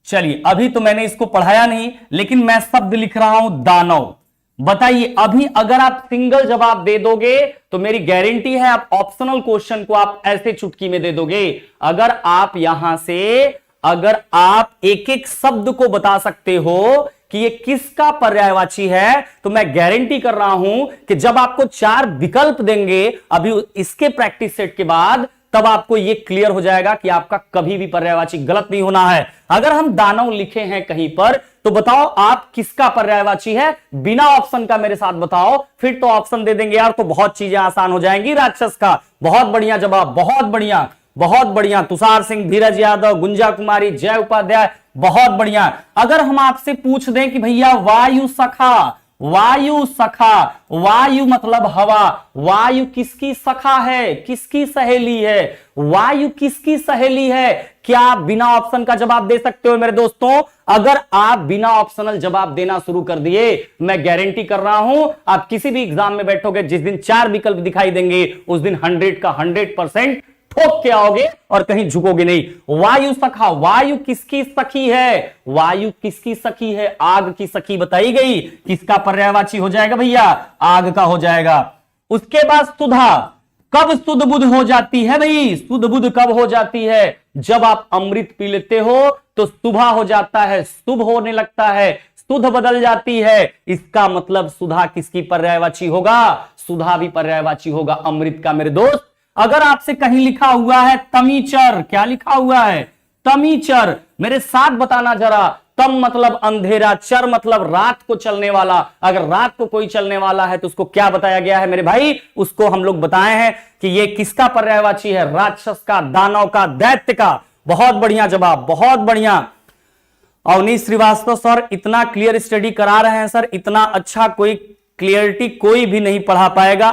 चलिए अभी तो मैंने इसको पढ़ाया नहीं लेकिन मैं शब्द लिख रहा हूं दानव। बताइए अभी अगर आप सिंगल जवाब दे दोगे तो मेरी गारंटी है आप ऑप्शनल क्वेश्चन को आप ऐसे चुटकी में दे दोगे। अगर आप यहां से अगर आप एक एक शब्द को बता सकते हो कि ये किसका पर्यायवाची है, तो मैं गारंटी कर रहा हूं कि जब आपको 4 विकल्प देंगे अभी इसके प्रैक्टिस सेट के बाद, तब आपको ये क्लियर हो जाएगा कि आपका कभी भी पर्यायवाची गलत नहीं होना है। अगर हम दानव लिखे हैं कहीं पर तो बताओ आप किसका पर्यायवाची है, बिना ऑप्शन का मेरे साथ बताओ, फिर तो ऑप्शन दे देंगे यार तो बहुत चीजें आसान हो जाएंगी। राक्षस का, बहुत बढ़िया जवाब, बहुत बढ़िया, बहुत बढ़िया। तुषार सिंह, धीरज यादव, गुंजा कुमारी, जय उपाध्याय, बहुत बढ़िया। अगर हम आपसे पूछ दें कि भैया वायु सखा, वायु सखा, वायु मतलब हवा, वायु किसकी सखा है, किसकी सहेली है, वायु किसकी सहेली है? क्या आप बिना ऑप्शन का जवाब दे सकते हो मेरे दोस्तों? अगर आप बिना ऑप्शनल जवाब देना शुरू कर दिए, मैं गारंटी कर रहा हूं, आप किसी भी एग्जाम में बैठोगे, जिस दिन 4 विकल्प दिखाई देंगे उस दिन 100 का 100% ठोक के आओगे और कहीं झुकोगे नहीं। वायु सखा, वायु किसकी सखी है? वायु किसकी सखी है? आग की सखी बताई गई, किसका पर्यायवाची हो जाएगा भैया? आग का हो जाएगा। उसके बाद सुधा, कब सुध बुध हो जाती है भाई? सुध बुध कब हो जाती है? जब आप अमृत पी लेते हो तो सुबह हो जाता है, शुभ होने लगता है, सुध बदल जाती है। इसका मतलब सुधा किसकी पर्यायवाची होगा? सुधा भी पर्यायवाची होगा अमृत का मेरे दोस्त। अगर आपसे कहीं लिखा हुआ है तमीचर, क्या लिखा हुआ है? तमीचर, मेरे साथ बताना जरा। तम मतलब अंधेरा, चर मतलब रात को चलने वाला। अगर रात को कोई चलने वाला है तो उसको क्या बताया गया है मेरे भाई? उसको हम लोग बताए हैं कि ये किसका पर्यायवाची है? राक्षस का, दानव का, दैत्य का। बहुत बढ़िया जवाब, बहुत बढ़िया। अवनीश श्रीवास्तव सर इतना क्लियर स्टडी करा रहे हैं सर, इतना अच्छा कोई क्लियरिटी कोई भी नहीं पढ़ा पाएगा।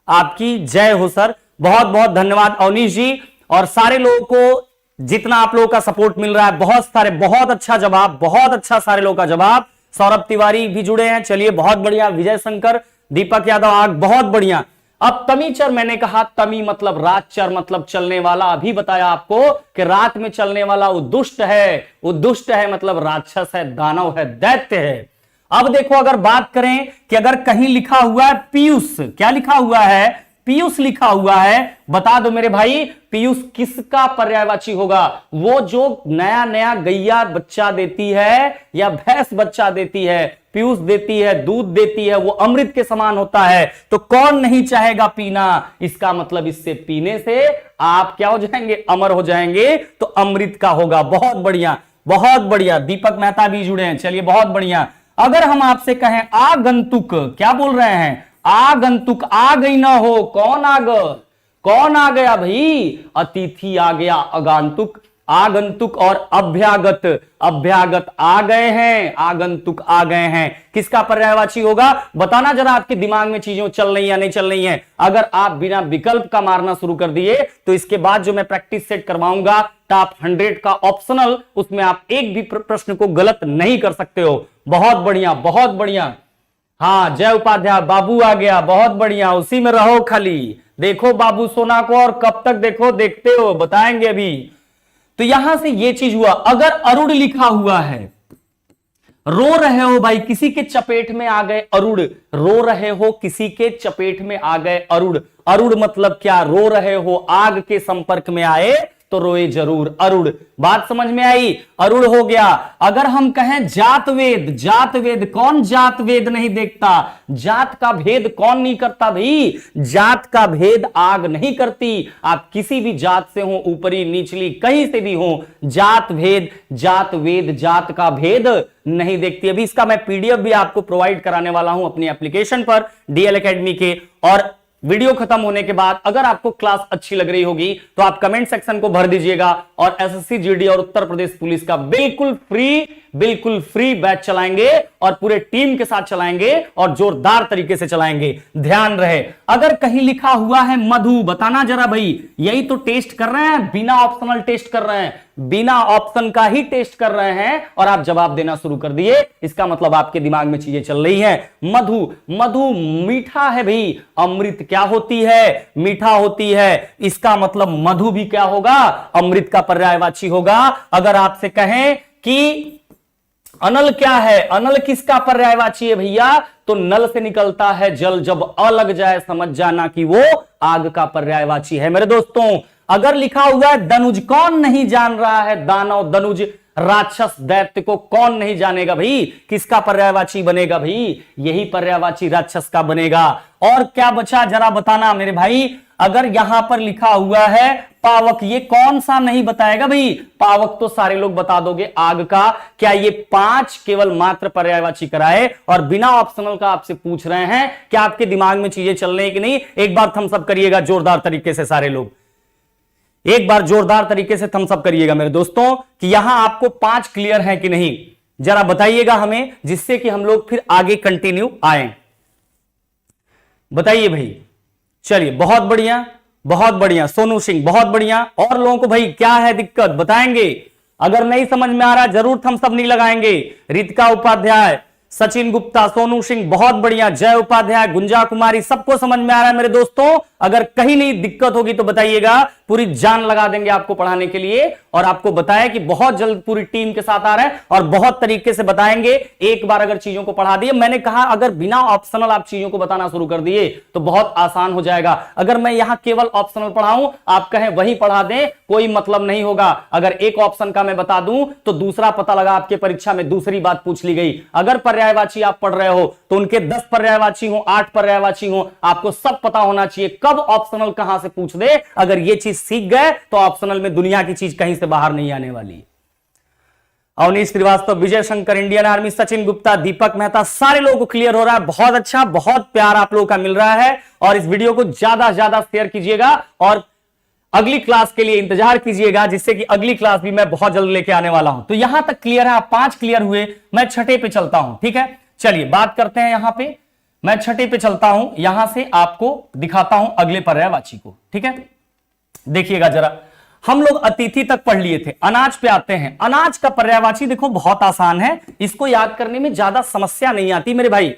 आपकी जय हो सर, बहुत बहुत धन्यवाद अवनीश जी। और सारे लोगों को जितना आप लोगों का सपोर्ट मिल रहा है, बहुत सारे, बहुत अच्छा जवाब, बहुत अच्छा सारे लोगों का जवाब। सौरभ तिवारी भी जुड़े हैं, चलिए बहुत बढ़िया। विजय शंकर, दीपक यादव आग, बहुत बढ़िया। अब तमीचर मैंने कहा, तमी मतलब रात, चर मतलब चलने वाला। अभी बताया आपको कि रात में चलने वाला वो दुष्ट है, वो दुष्ट है मतलब राक्षस है, दानव है, दैत्य है। अब देखो, अगर बात करें कि अगर कहीं लिखा हुआ है पीयूष, क्या लिखा हुआ है? पीयूष लिखा हुआ है, बता दो मेरे भाई, पीयूष किसका पर्यायवाची होगा? वो जो नया नया गैया बच्चा देती है या भैंस बच्चा देती है, पीयूष देती है, दूध देती है, वो अमृत के समान होता है। तो कौन नहीं चाहेगा पीना? इसका मतलब इससे पीने से आप क्या हो जाएंगे? अमर हो जाएंगे। तो अमृत का होगा। बहुत बढ़िया, बहुत बढ़िया। दीपक मेहता भी जुड़े हैं, चलिए बहुत बढ़िया। अगर हम आपसे कहें आगंतुक, क्या बोल रहे हैं? आगंतुक, आ गई ना हो, कौन आ गया? कौन आ गया भाई? अतिथि आ गया, आगंतुक। आगंतुक और अभ्यागत, अभ्यागत आ गए हैं, आगंतुक आ गए हैं। किसका पर्यायवाची होगा? बताना जरा, आपके दिमाग में चीजें चल रही या नहीं चल रही हैं। अगर आप बिना विकल्प का मारना शुरू कर दिए तो इसके बाद जो मैं प्रैक्टिस सेट करवाऊंगा टॉप 100 का ऑप्शनल, उसमें आप एक भी प्रश्न को गलत नहीं कर सकते हो। बहुत बढ़िया, बहुत बढ़िया। हाँ, जय उपाध्याय, बाबू आ गया, बहुत बढ़िया। उसी में रहो खाली। देखो बाबू सोना को, और कब तक देखो, देखते हो, बताएंगे अभी। तो यहां से ये चीज हुआ। अगर अरुण लिखा हुआ है, रो रहे हो भाई, किसी के चपेट में आ गए अरुण, रो रहे हो, किसी के चपेट में आ गए अरुण। अरुण मतलब क्या? रो रहे हो, आग के संपर्क में आए तो रोए जरूर, अरुण। बात समझ में आई? अरुण हो गया। अगर हम कहें जात वेद, जात वेद, कौन जात वेद नहीं देखता? जात का भेद कौन नहीं करता भाई? जात का भेद आग नहीं करती। आप किसी भी जात से हो, ऊपरी नीचली कहीं से भी हो, जात भेद, जात वेद, जात का भेद नहीं देखती। अभी इसका मैं पीडीएफ भी आपको प्रोवाइड कराने वाला हूं अपनी एप्लीकेशन पर, डीएल एकेडमी के। और वीडियो खत्म होने के बाद अगर आपको क्लास अच्छी लग रही होगी तो आप कमेंट सेक्शन को भर दीजिएगा। और एसएससी जीडी और उत्तर प्रदेश पुलिस का बिल्कुल फ्री बैच चलाएंगे और पूरे टीम के साथ चलाएंगे और जोरदार तरीके से चलाएंगे। ध्यान रहे, अगर कहीं लिखा हुआ है मधु, बताना जरा भाई। यही तो टेस्ट कर रहे हैं, बिना ऑप्शनल टेस्ट कर रहे हैं, बिना ऑप्शन का ही टेस्ट कर रहे हैं और आप जवाब देना शुरू कर दिए। इसका मतलब आपके दिमाग में चीजें चल रही हैं। मधु, मधु मीठा है भाई। अमृत क्या होती है? मीठा होती है। इसका मतलब मधु भी क्या होगा? अमृत का पर्यायवाची होगा। अगर आपसे कहें कि अनल क्या है? अनल किसका पर्यायवाची है भैया? तो नल से निकलता है जल, जब अ लग जाए समझ जाना कि वो आग का पर्यायवाची है मेरे दोस्तों। अगर लिखा हुआ है दनुज, कौन नहीं जान रहा है? दानव, दनुज, राक्षस, दैत्य को कौन नहीं जानेगा भाई? किसका पर्यायवाची बनेगा भाई? यही पर्यायवाची राक्षस का बनेगा। और क्या बचा जरा बताना मेरे भाई। अगर यहां पर लिखा हुआ है पावक, ये कौन सा नहीं बताएगा भाई? पावक तो सारे लोग बता दोगे, आग का। क्या ये 5 केवल मात्र पर्यायवाची कराए और बिना ऑप्शनल का आपसे पूछ रहे हैं? क्या आपके दिमाग में चीजें चल रही कि नहीं? एक बार थम्स अप करिएगा जोरदार तरीके से सारे लोग, एक बार जोरदार तरीके से थम्स अप करिएगा मेरे दोस्तों कि यहां आपको 5 क्लियर है कि नहीं। जरा बताइएगा हमें, जिससे कि हम लोग फिर आगे कंटिन्यू आए। बताइए भाई। चलिए, बहुत बढ़िया, बहुत बढ़िया सोनू सिंह, बहुत बढ़िया। और लोगों को भाई क्या है दिक्कत बताएंगे? अगर नहीं समझ में आ रहा जरूर थम्स अप नहीं लगाएंगे। रितिका उपाध्याय, सचिन गुप्ता, सोनू सिंह, बहुत बढ़िया, जय उपाध्याय, गुंजा कुमारी, सबको समझ में आ रहा है मेरे दोस्तों? अगर कहीं नहीं दिक्कत होगी तो बताइएगा, पूरी जान लगा देंगे आपको पढ़ाने के लिए। और आपको बताया कि बहुत जल्द पूरी टीम के साथ आ रहे हैं और बहुत तरीके से बताएंगे। एक बार अगर चीजों को पढ़ा दिए, मैंने कहा अगर बिना ऑप्शनल आप चीजों को बताना शुरू कर दिए तो बहुत आसान हो जाएगा। अगर मैं यहां केवल ऑप्शनल पढ़ाऊं, आप कहें वही पढ़ा दें, कोई मतलब नहीं होगा। अगर एक ऑप्शन का मैं बता दूं तो दूसरा पता लगा आपके परीक्षा में दूसरी बात पूछ ली गई। अगर पर्यायवाची आप पढ़ रहे हो तो उनके 10 पर्यायवाची हो, 8 पर्यायवाची हो, आपको सब पता होना चाहिए कब ऑप्शनल कहां से पूछ दे। अगर ये चीज सीख गए तो ऑप्शनल में दुनिया की चीज कहीं से बाहर नहीं आने वाली। अवनीश श्रीवास्तव, विजय शंकर, इंडियन आर्मी, सचिन गुप्ता, दीपक मेहता, सारे लोगों को क्लियर हो रहा है। बहुत अच्छा, बहुत प्यार आप लोगों का मिल रहा है। और इस वीडियो को ज्यादा से ज्यादा शेयर कीजिएगा और अगली क्लास के लिए इंतजार कीजिएगा, जिससे कि अगली क्लास भी मैं बहुत जल्द लेके आने वाला हूं। तो यहां तक क्लियर है, आप 5 क्लियर हुए, मैं छठे पे चलता हूं। ठीक है, चलिए बात करते हैं। यहां पे मैं छठे पे चलता हूं, यहां से आपको दिखाता हूं अगले पर्यायवाची को। ठीक है, देखिएगा जरा, हम लोग अतिथि तक पढ़ लिए थे, अनाज पे आते हैं। अनाज का पर्यायवाची देखो बहुत आसान है, इसको याद करने में ज्यादा समस्या नहीं आती मेरे भाई,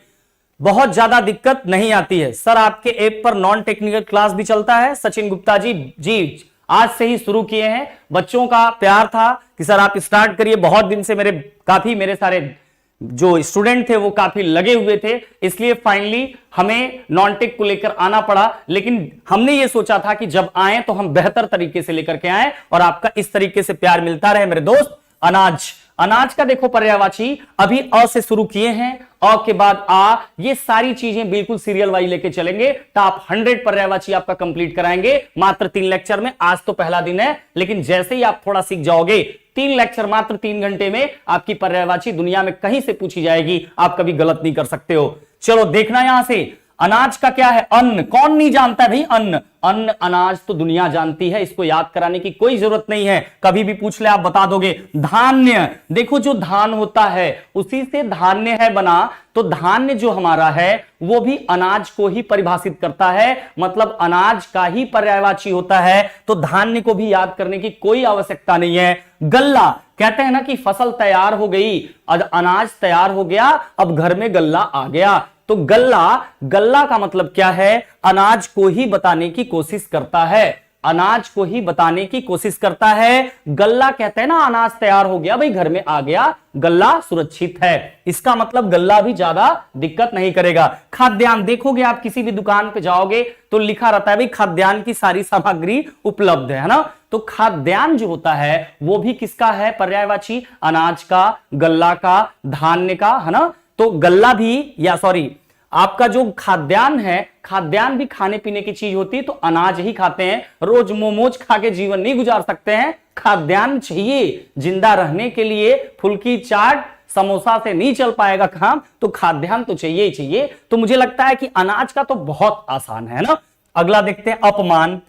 बहुत ज्यादा दिक्कत नहीं आती है। सर आपके ऐप पर नॉन टेक्निकल क्लास भी चलता है? सचिन गुप्ता जी, जी आज से ही शुरू किए हैं। बच्चों का प्यार था कि सर आप स्टार्ट करिए, बहुत दिन से मेरे सारे जो स्टूडेंट थे वो काफी लगे हुए थे, इसलिए फाइनली हमें नॉन टेक को लेकर आना पड़ा। लेकिन हमने ये सोचा था कि जब आए तो हम बेहतर तरीके से लेकर के आए और आपका इस तरीके से प्यार मिलता रहे मेरे दोस्त। अनाज, अनाज का देखो पर्यायवाची अभी अ से शुरू किए हैं, अ के बाद आ, ये सारी चीजें बिल्कुल सीरियल वाइज लेके चलेंगे। टॉप 100 पर्यायवाची आपका कंप्लीट कराएंगे मात्र 3 लेक्चर में। आज तो पहला दिन है, लेकिन जैसे ही आप थोड़ा सीख जाओगे, 3 लेक्चर मात्र 3 घंटे में आपकी पर्यायवाची दुनिया में कहीं से पूछी जाएगी, आप कभी गलत नहीं कर सकते हो। चलो देखना यहां से, अनाज का क्या है? अन्न। कौन नहीं जानता है भाई अन्न? अन्न अनाज तो दुनिया जानती है, इसको याद कराने की कोई जरूरत नहीं है, कभी भी पूछ ले आप बता दोगे। धान्य, देखो जो धान होता है उसी से धान्य है बना, तो धान्य जो हमारा है वो भी अनाज को ही परिभाषित करता है, मतलब अनाज का ही पर्यायवाची होता है। तो धान्य को भी याद करने की कोई आवश्यकता नहीं है। गल्ला, कहते हैं ना कि फसल तैयार हो गई, अनाज तैयार हो गया, अब घर में गल्ला आ गया। तो गल्ला, गल्ला का मतलब क्या है? अनाज को ही बताने की कोशिश करता है, अनाज को ही बताने की कोशिश करता है। गल्ला कहते हैं ना अनाज तैयार हो गया भाई, घर में आ गया, गल्ला सुरक्षित है, इसका मतलब गल्ला भी ज्यादा दिक्कत नहीं करेगा। खाद्यान्न, देखोगे आप किसी भी दुकान पे जाओगे तो लिखा रहता है भाई खाद्यान्न की सारी सामग्री उपलब्ध है ना। तो खाद्यान्न जो होता है वो भी किसका है पर्यायवाची? अनाज का, गल्ला का, धान्य का, है ना। तो गल्ला भी, या सॉरी आपका जो खाद्यान्न है, खाद्यान्न भी खाने पीने की चीज होती है, तो अनाज ही खाते हैं। रोज मोमोज खा के जीवन नहीं गुजार सकते हैं, खाद्यान्न चाहिए जिंदा रहने के लिए। फुल्की चाट समोसा से नहीं चल पाएगा काम, तो खाद्यान्न तो चाहिए ही चाहिए। तो मुझे लगता है कि अनाज का तो बहुत आसान है ना। अगला देखते हैं, अपमान।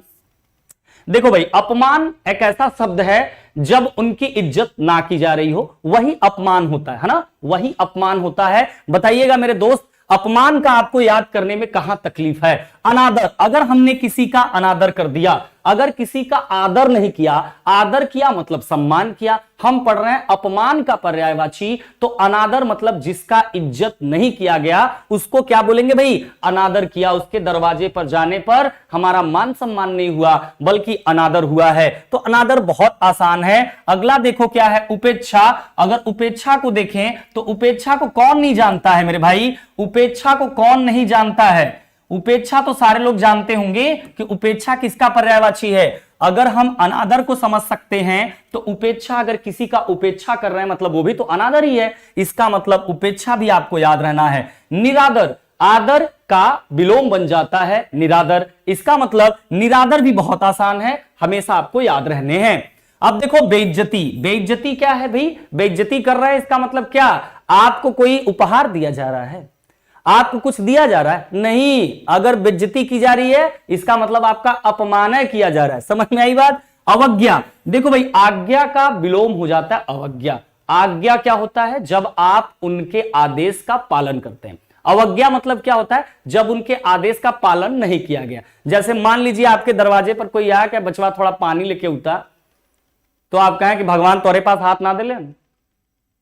देखो भाई, अपमान एक ऐसा शब्द है जब उनकी इज्जत ना की जा रही हो, वही अपमान होता है ना, वही अपमान होता है। बताइएगा मेरे दोस्त, अपमान का आपको याद करने में कहां तकलीफ है? अनादर, अगर हमने किसी का अनादर कर दिया, अगर किसी का आदर नहीं किया, आदर किया मतलब सम्मान किया, हम पढ़ रहे हैं अपमान का पर्यायवाची, तो अनादर मतलब जिसका इज्जत नहीं किया गया उसको क्या बोलेंगे भाई? अनादर किया, उसके दरवाजे पर जाने पर हमारा मान सम्मान नहीं हुआ बल्कि अनादर हुआ है। तो अनादर बहुत आसान है। अगला देखो क्या है? उपेक्षा। अगर उपेक्षा को देखें तो उपेक्षा को कौन नहीं जानता है मेरे भाई? उपेक्षा को कौन नहीं जानता है? उपेक्षा तो सारे लोग जानते होंगे कि उपेक्षा किसका पर्यायवाची है। अगर हम अनादर को समझ सकते हैं तो उपेक्षा, अगर किसी का उपेक्षा कर रहे हैं मतलब वो भी तो अनादर ही है, इसका मतलब उपेक्षा भी आपको याद रहना है। निरादर, आदर का विलोम बन जाता है निरादर, इसका मतलब निरादर भी बहुत आसान है, हमेशा आपको याद रहने हैं। अब देखो बेइज्जती। बेइज्जती क्या है भाई? बेइज्जती कर रहा है, इसका मतलब क्या? आपको कोई उपहार दिया जा रहा है, आपको कुछ दिया जा रहा है नहीं, अगर बेइज्जती की जा रही है इसका मतलब आपका अपमान किया जा रहा है। समझ में आई बात? अवज्ञा, देखो भाई आज्ञा का विलोम हो जाता है अवज्ञा, आज्ञा क्या होता है? जब आप उनके आदेश का पालन करते हैं। अवज्ञा मतलब क्या होता है? जब उनके आदेश का पालन नहीं किया गया। जैसे मान लीजिए आपके दरवाजे पर कोई आया कि बचवा थोड़ा पानी लेके उतार, तो आप कहें कि भगवान तुम्हारे पास हाथ ना दे ले,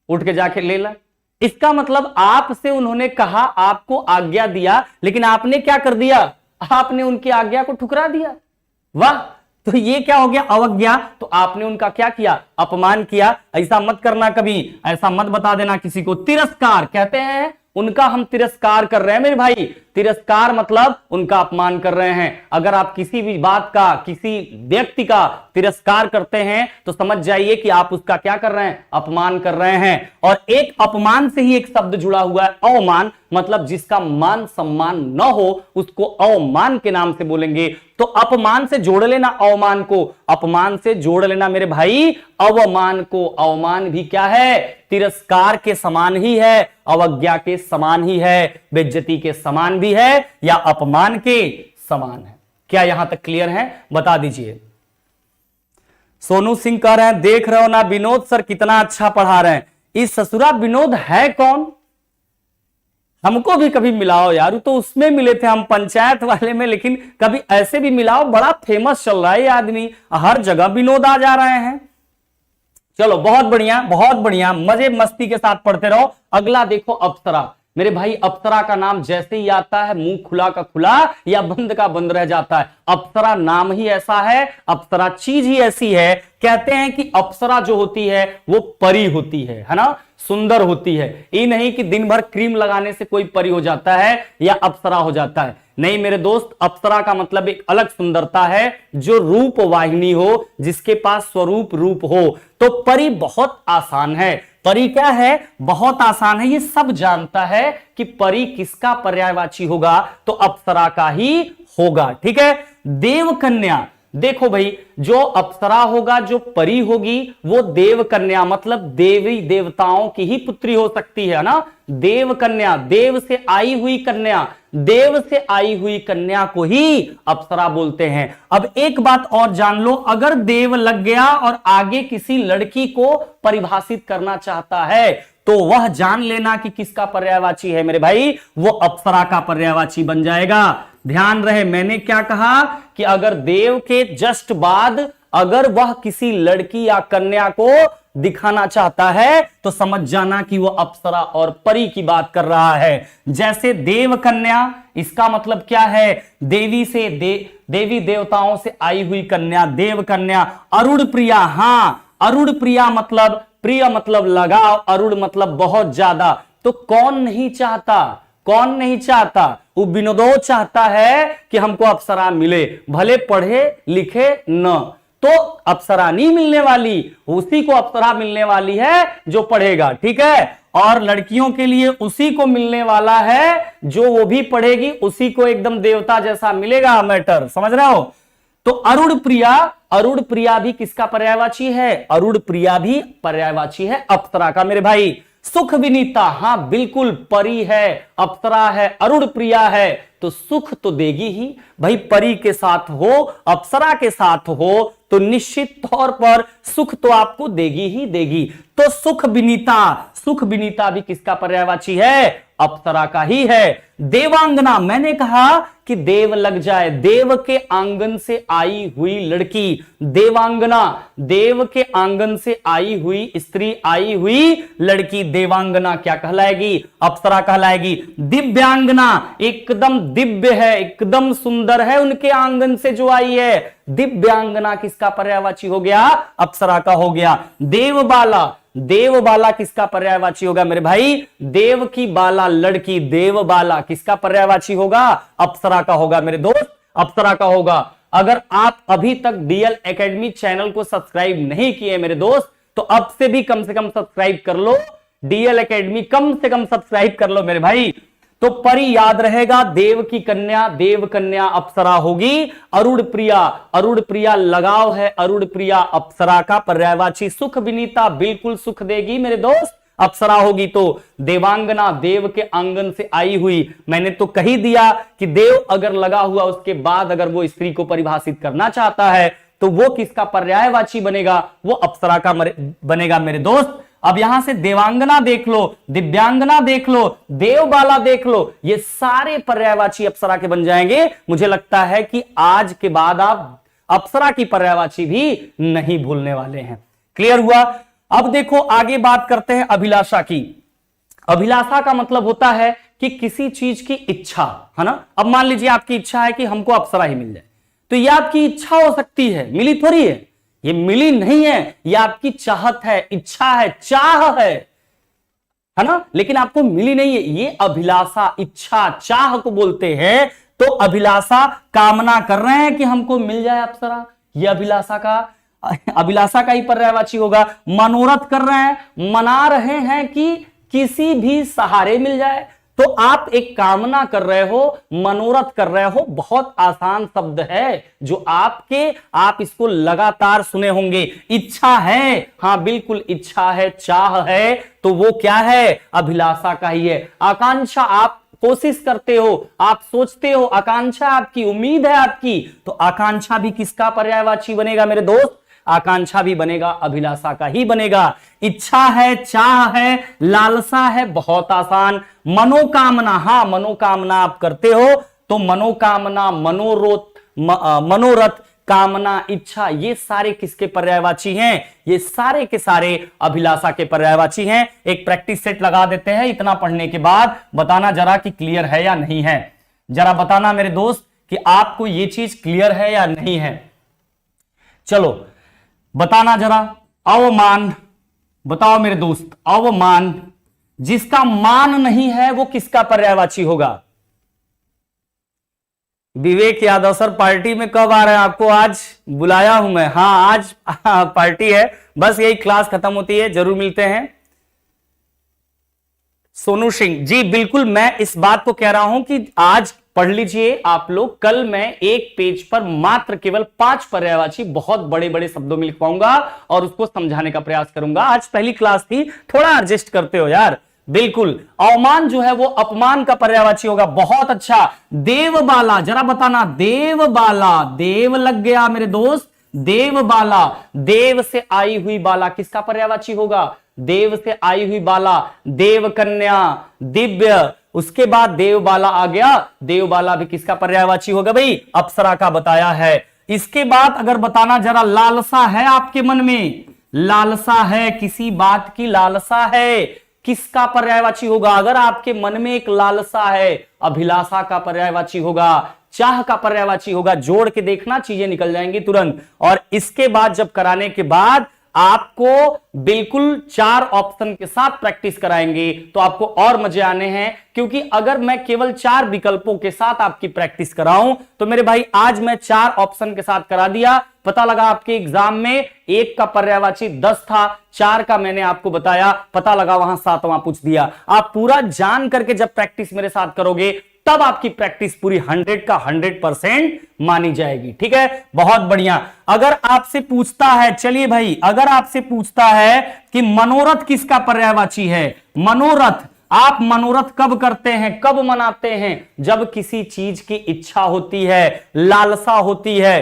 उठ के जाके ले ला। इसका मतलब आपसे उन्होंने कहा, आपको आज्ञा दिया, लेकिन आपने क्या कर दिया? आपने उनकी आज्ञा को ठुकरा दिया। वाह! तो ये क्या हो गया? अवज्ञा। तो आपने उनका क्या किया? अपमान किया। ऐसा मत करना कभी, ऐसा मत बता देना किसी को। तिरस्कार कहते हैं उनका हम तिरस्कार कर रहे हैं मेरे भाई। तिरस्कार मतलब उनका अपमान कर रहे हैं। अगर आप किसी भी बात का, किसी व्यक्ति का तिरस्कार करते हैं तो समझ जाइए कि आप उसका क्या कर रहे हैं? अपमान कर रहे हैं। और एक अपमान से ही एक शब्द जुड़ा हुआ है, अवमान, मतलब जिसका मान सम्मान न हो उसको अवमान के नाम से बोलेंगे। तो अपमान से जोड़ लेना अवमान को, अपमान से जोड़ लेना मेरे भाई अवमान को। अवमान भी क्या है? तिरस्कार के समान ही है, अवज्ञा के समान ही है, बेइज्जती के समान भी है, या अपमान के समान है। क्या यहां तक क्लियर है? बता दीजिए। सोनू सिंह कह रहे हैं देख रहे हो ना विनोद सर कितना अच्छा पढ़ा रहे हैं। इस ससुरा विनोद है कौन? हमको भी कभी मिलाओ यार। तो उसमें मिले थे हम पंचायत वाले में, लेकिन कभी ऐसे भी मिलाओ। बड़ा फेमस चल रहा है ये आदमी, हर जगह विनोद आ जा रहे हैं। चलो बहुत बढ़िया, बहुत बढ़िया, मजे मस्ती के साथ पढ़ते रहो। अगला देखो अप्सरा। मेरे भाई अप्सरा का नाम जैसे ही आता है मुंह खुला का खुला या बंद का बंद रह जाता है। अप्सरा नाम ही ऐसा है, अप्सरा चीज ही ऐसी है। कहते हैं कि अप्सरा जो होती है वो परी होती है ना, सुंदर होती है। ये नहीं कि दिन भर क्रीम लगाने से कोई परी हो जाता है या अप्सरा हो जाता है। नहीं मेरे दोस्त, अप्सरा का मतलब एक अलग सुंदरता है, जो रूप वाहिनी हो, जिसके पास स्वरूप रूप हो। तो परी बहुत आसान है। परी क्या है? बहुत आसान है। ये सब जानता है कि परी किसका पर्यायवाची होगा, तो अप्सरा का ही होगा। ठीक है। देव कन्या, देखो भाई, जो अप्सरा होगा, जो परी होगी, वो देव कन्या मतलब देवी देवताओं की ही पुत्री हो सकती है ना। देव कन्या, देव से आई हुई कन्या, देव से आई हुई कन्या को ही अप्सरा बोलते हैं। अब एक बात और जान लो, अगर देव लग गया और आगे किसी लड़की को परिभाषित करना चाहता है तो वह जान लेना कि किसका पर्यायवाची है मेरे भाई, वो अप्सरा का पर्यायवाची बन जाएगा। ध्यान रहे मैंने क्या कहा कि अगर देव के जस्ट बाद अगर वह किसी लड़की या कन्या को दिखाना चाहता है तो समझ जाना कि वो अप्सरा और परी की बात कर रहा है। जैसे देव कन्या, इसका मतलब क्या है? देवी से देवी देवताओं से आई हुई कन्या, देव कन्या। अरुण प्रिया, हां अरुण प्रिया मतलब प्रिय मतलब लगाव, अरुण मतलब बहुत ज्यादा। तो कौन नहीं चाहता, कौन नहीं चाहता? वो विनोदो चाहता है कि हमको अप्सरा मिले, भले पढ़े लिखे न। तो अप्सरा नहीं मिलने वाली, उसी को अप्सरा मिलने वाली है जो पढ़ेगा। ठीक है। और लड़कियों के लिए उसी को मिलने वाला है जो वो भी पढ़ेगी, उसी को एकदम देवता जैसा मिलेगा मैटर। समझ रहे हो? तो अरुण प्रिया, अरुण प्रिया भी किसका पर्यायवाची है? अरुण प्रिया भी पर्यायवाची है अप्सरा का मेरे भाई। सुख विनीता, हां बिल्कुल परी है, अप्सरा है, अरुण प्रिया है, तो सुख तो देगी ही भाई। परी के साथ हो, अप्सरा के साथ हो तो निश्चित तौर पर सुख तो आपको देगी ही देगी। तो सुख विनीता, सुख विनीता भी किसका पर्यायवाची है? अप्सरा का ही है। देवांगना, मैंने कहा कि देव लग जाए, देव के आंगन से आई हुई लड़की देवांगना, देव के आंगन से आई हुई स्त्री, आई हुई लड़की देवांगना क्या कहलाएगी? अप्सरा कहलाएगी। दिव्यांगना, एकदम दिव्य है, एकदम सुंदर है, उनके आंगन से जो आई है, दिव्यांगना किसका पर्यायवाची हो गया? अप्सरा का हो गया। देवबाला, देवबाला किसका पर्यायवाची होगा मेरे भाई? देव की बाला लड़की देवबाला किसका पर्यायवाची होगा? अप्सरा का होगा मेरे दोस्त, अप्सरा का होगा। अगर आप अभी तक डीएल एकेडमी चैनल को सब्सक्राइब नहीं किए मेरे दोस्त, तो अब से भी कम से कम सब्सक्राइब कर लो। डीएल एकेडमी कम से कम सब्सक्राइब कर लो मेरे भाई। तो परी याद रहेगा, देव की कन्या देव कन्या अप्सरा होगी। अरुण प्रिया, अरुण प्रिया लगाव है, अरुण प्रिया अप्सरा का पर्यायवाची। सुख विनीता बिल्कुल सुख देगी मेरे दोस्त, अप्सरा होगी। तो देवांगना, देव के आंगन से आई हुई, मैंने तो कही दिया कि देव अगर लगा हुआ उसके बाद अगर वो स्त्री को परिभाषित करना चाहता है तो वो किसका पर्यायवाची बनेगा? वो अप्सरा का बनेगा मेरे दोस्त। अब यहां से देवांगना देख लो, दिव्यांगना देख लो, देवबाला देख लो, ये सारे पर्यायवाची अप्सरा के बन जाएंगे। मुझे लगता है कि आज के बाद आप अप्सरा की पर्यायवाची भी नहीं भूलने वाले हैं। क्लियर हुआ? अब देखो आगे बात करते हैं अभिलाषा की। अभिलाषा का मतलब होता है कि किसी चीज की इच्छा, है ना। अब मान लीजिए आपकी इच्छा है कि हमको अप्सरा ही मिल जाए, तो यह आपकी इच्छा हो सकती है, मिली थोड़ी है, ये मिली नहीं है, यह आपकी चाहत है, इच्छा है, चाह है ना, लेकिन आपको मिली नहीं है। ये अभिलाषा, इच्छा, चाह को बोलते हैं। तो अभिलाषा कामना कर रहे हैं कि हमको मिल जाए अप्सरा, यह अभिलाषा का ही पर्यायवाची होगा। मनोरथ कर रहे हैं, मना रहे हैं कि किसी भी सहारे मिल जाए। तो आप एक कामना कर रहे हो, मनोरथ कर रहे हो, बहुत आसान शब्द है जो आप इसको लगातार सुने होंगे। इच्छा है, हां बिल्कुल इच्छा है, चाह है, तो वो क्या है? अभिलाषा का ही है। आकांक्षा, आप कोशिश करते हो, आप सोचते हो, आकांक्षा आपकी, उम्मीद है आपकी, तो आकांक्षा भी किसका पर्यायवाची बनेगा मेरे दोस्त? आकांक्षा भी बनेगा, अभिलाषा का ही बनेगा। इच्छा है, चाह है, लालसा है, बहुत आसान। मनोकामना, हां मनोकामना आप करते हो, तो मनोकामना, मनोरथ, कामना, इच्छा, ये सारे किसके पर्यायवाची हैं? ये सारे के सारे अभिलाषा के पर्यायवाची हैं। एक प्रैक्टिस सेट लगा देते हैं। इतना पढ़ने के बाद बताना जरा कि क्लियर है या नहीं है। जरा बताना मेरे दोस्त कि आपको ये चीज क्लियर है या नहीं है। चलो बताना जरा। अवमान, बताओ मेरे दोस्त, अवमान, जिसका मान नहीं है वो किसका पर्यायवाची होगा? विवेक यादव सर, पार्टी में कब आ रहे हैं? आपको आज बुलाया हूं मैं। हाँ आज पार्टी है, बस यही क्लास खत्म होती है, जरूर मिलते हैं। सोनू सिंह जी, बिल्कुल मैं इस बात को कह रहा हूं कि आज पढ़ लीजिए आप लोग। कल मैं एक पेज पर मात्र केवल 5 पर्यायवाची बहुत बड़े बड़े शब्दों में लिखवाऊंगा और उसको समझाने का प्रयास करूंगा। आज पहली क्लास थी, थोड़ा एडजस्ट करते हो यार। बिल्कुल, अवमान जो है वो अपमान का पर्यायवाची होगा। बहुत अच्छा। देवबाला, जरा बताना, देवबाला, देव लग गया मेरे दोस्त, देवबाला, देव से आई हुई बाला किसका पर्यायवाची होगा? देव से आई हुई बाला, देवकन्या, दिव्य, उसके बाद देवबाला आ गया, देवबाला भी किसका पर्यायवाची होगा भाई? अप्सरा का बताया है। इसके बाद अगर बताना जरा, लालसा है आपके मन में, लालसा है, किसी बात की लालसा है, किसका पर्यायवाची होगा? अगर आपके मन में एक लालसा है, अभिलाषा का पर्यायवाची होगा, चाह का पर्यायवाची होगा। जोड़ के देखना, चीजें निकल जाएंगी तुरंत। और इसके बाद जब कराने के बाद आपको बिल्कुल 4 ऑप्शन के साथ प्रैक्टिस कराएंगे तो आपको और मजे आने हैं। क्योंकि अगर मैं केवल 4 विकल्पों के साथ आपकी प्रैक्टिस कराऊं तो मेरे भाई आज मैं 4 ऑप्शन के साथ करा दिया, पता लगा आपके एग्जाम में 1 का पर्यायवाची 10 था, 4 का मैंने आपको बताया, पता लगा वहां 7वां पूछ दिया। आप पूरा जान करके जब प्रैक्टिस मेरे साथ करोगे तब आपकी प्रैक्टिस पूरी 100 का 100% मानी जाएगी। ठीक है, बहुत बढ़िया। अगर आपसे पूछता है, चलिए भाई, अगर आपसे पूछता है कि मनोरथ किसका पर्यायवाची है? मनोरथ, आप मनोरथ कब करते हैं, कब मनाते हैं? जब किसी चीज की इच्छा होती है, लालसा होती है।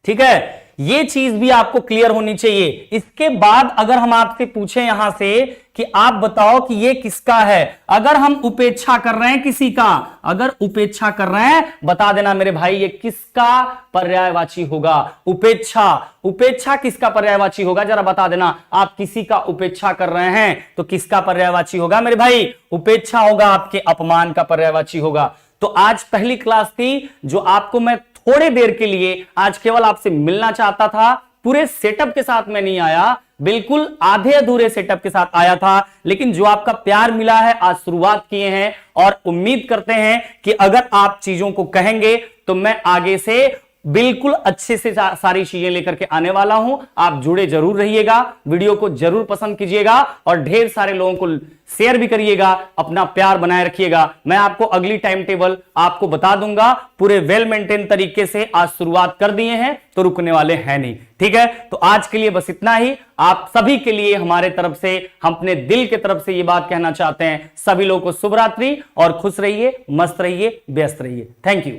ठीक है, ये चीज भी आपको क्लियर होनी चाहिए। इसके बाद अगर हम आपसे पूछें यहां से कि आप बताओ कि ये किसका है, अगर हम उपेक्षा कर रहे हैं किसी का, अगर उपेक्षा कर रहे हैं, बता देना मेरे भाई ये किसका पर्यायवाची होगा? उपेक्षा, उपेक्षा किसका पर्यायवाची होगा? जरा बता देना। आप किसी का उपेक्षा कर रहे हैं तो किसका पर्यायवाची होगा मेरे भाई? उपेक्षा होगा, आपके अपमान का पर्यायवाची होगा। तो आज पहली क्लास थी जो आपको मैं थोड़ी देर के लिए आज केवल आपसे मिलना चाहता था। पूरे सेटअप के साथ मैं नहीं आया, बिल्कुल आधे अधूरे सेटअप के साथ आया था, लेकिन जो आपका प्यार मिला है, आज शुरुआत किए हैं और उम्मीद करते हैं कि अगर आप चीजों को कहेंगे तो मैं आगे से बिल्कुल अच्छे से सारी चीजें लेकर के आने वाला हूं। आप जुड़े जरूर रहिएगा, वीडियो को जरूर पसंद कीजिएगा और ढेर सारे लोगों को शेयर भी करिएगा, अपना प्यार बनाए रखिएगा। मैं आपको अगली टाइम टेबल आपको बता दूंगा, पूरे वेल मेंटेन तरीके से आज शुरुआत कर दिए हैं तो रुकने वाले हैं नहीं। ठीक है, तो आज के लिए बस इतना ही। आप सभी के लिए हमारे तरफ से, हम अपने दिल के तरफ से ये बात कहना चाहते हैं, सभी लोगों को शुभ रात्रि और खुश रहिए, मस्त रहिए, व्यस्त रहिए। Thank you.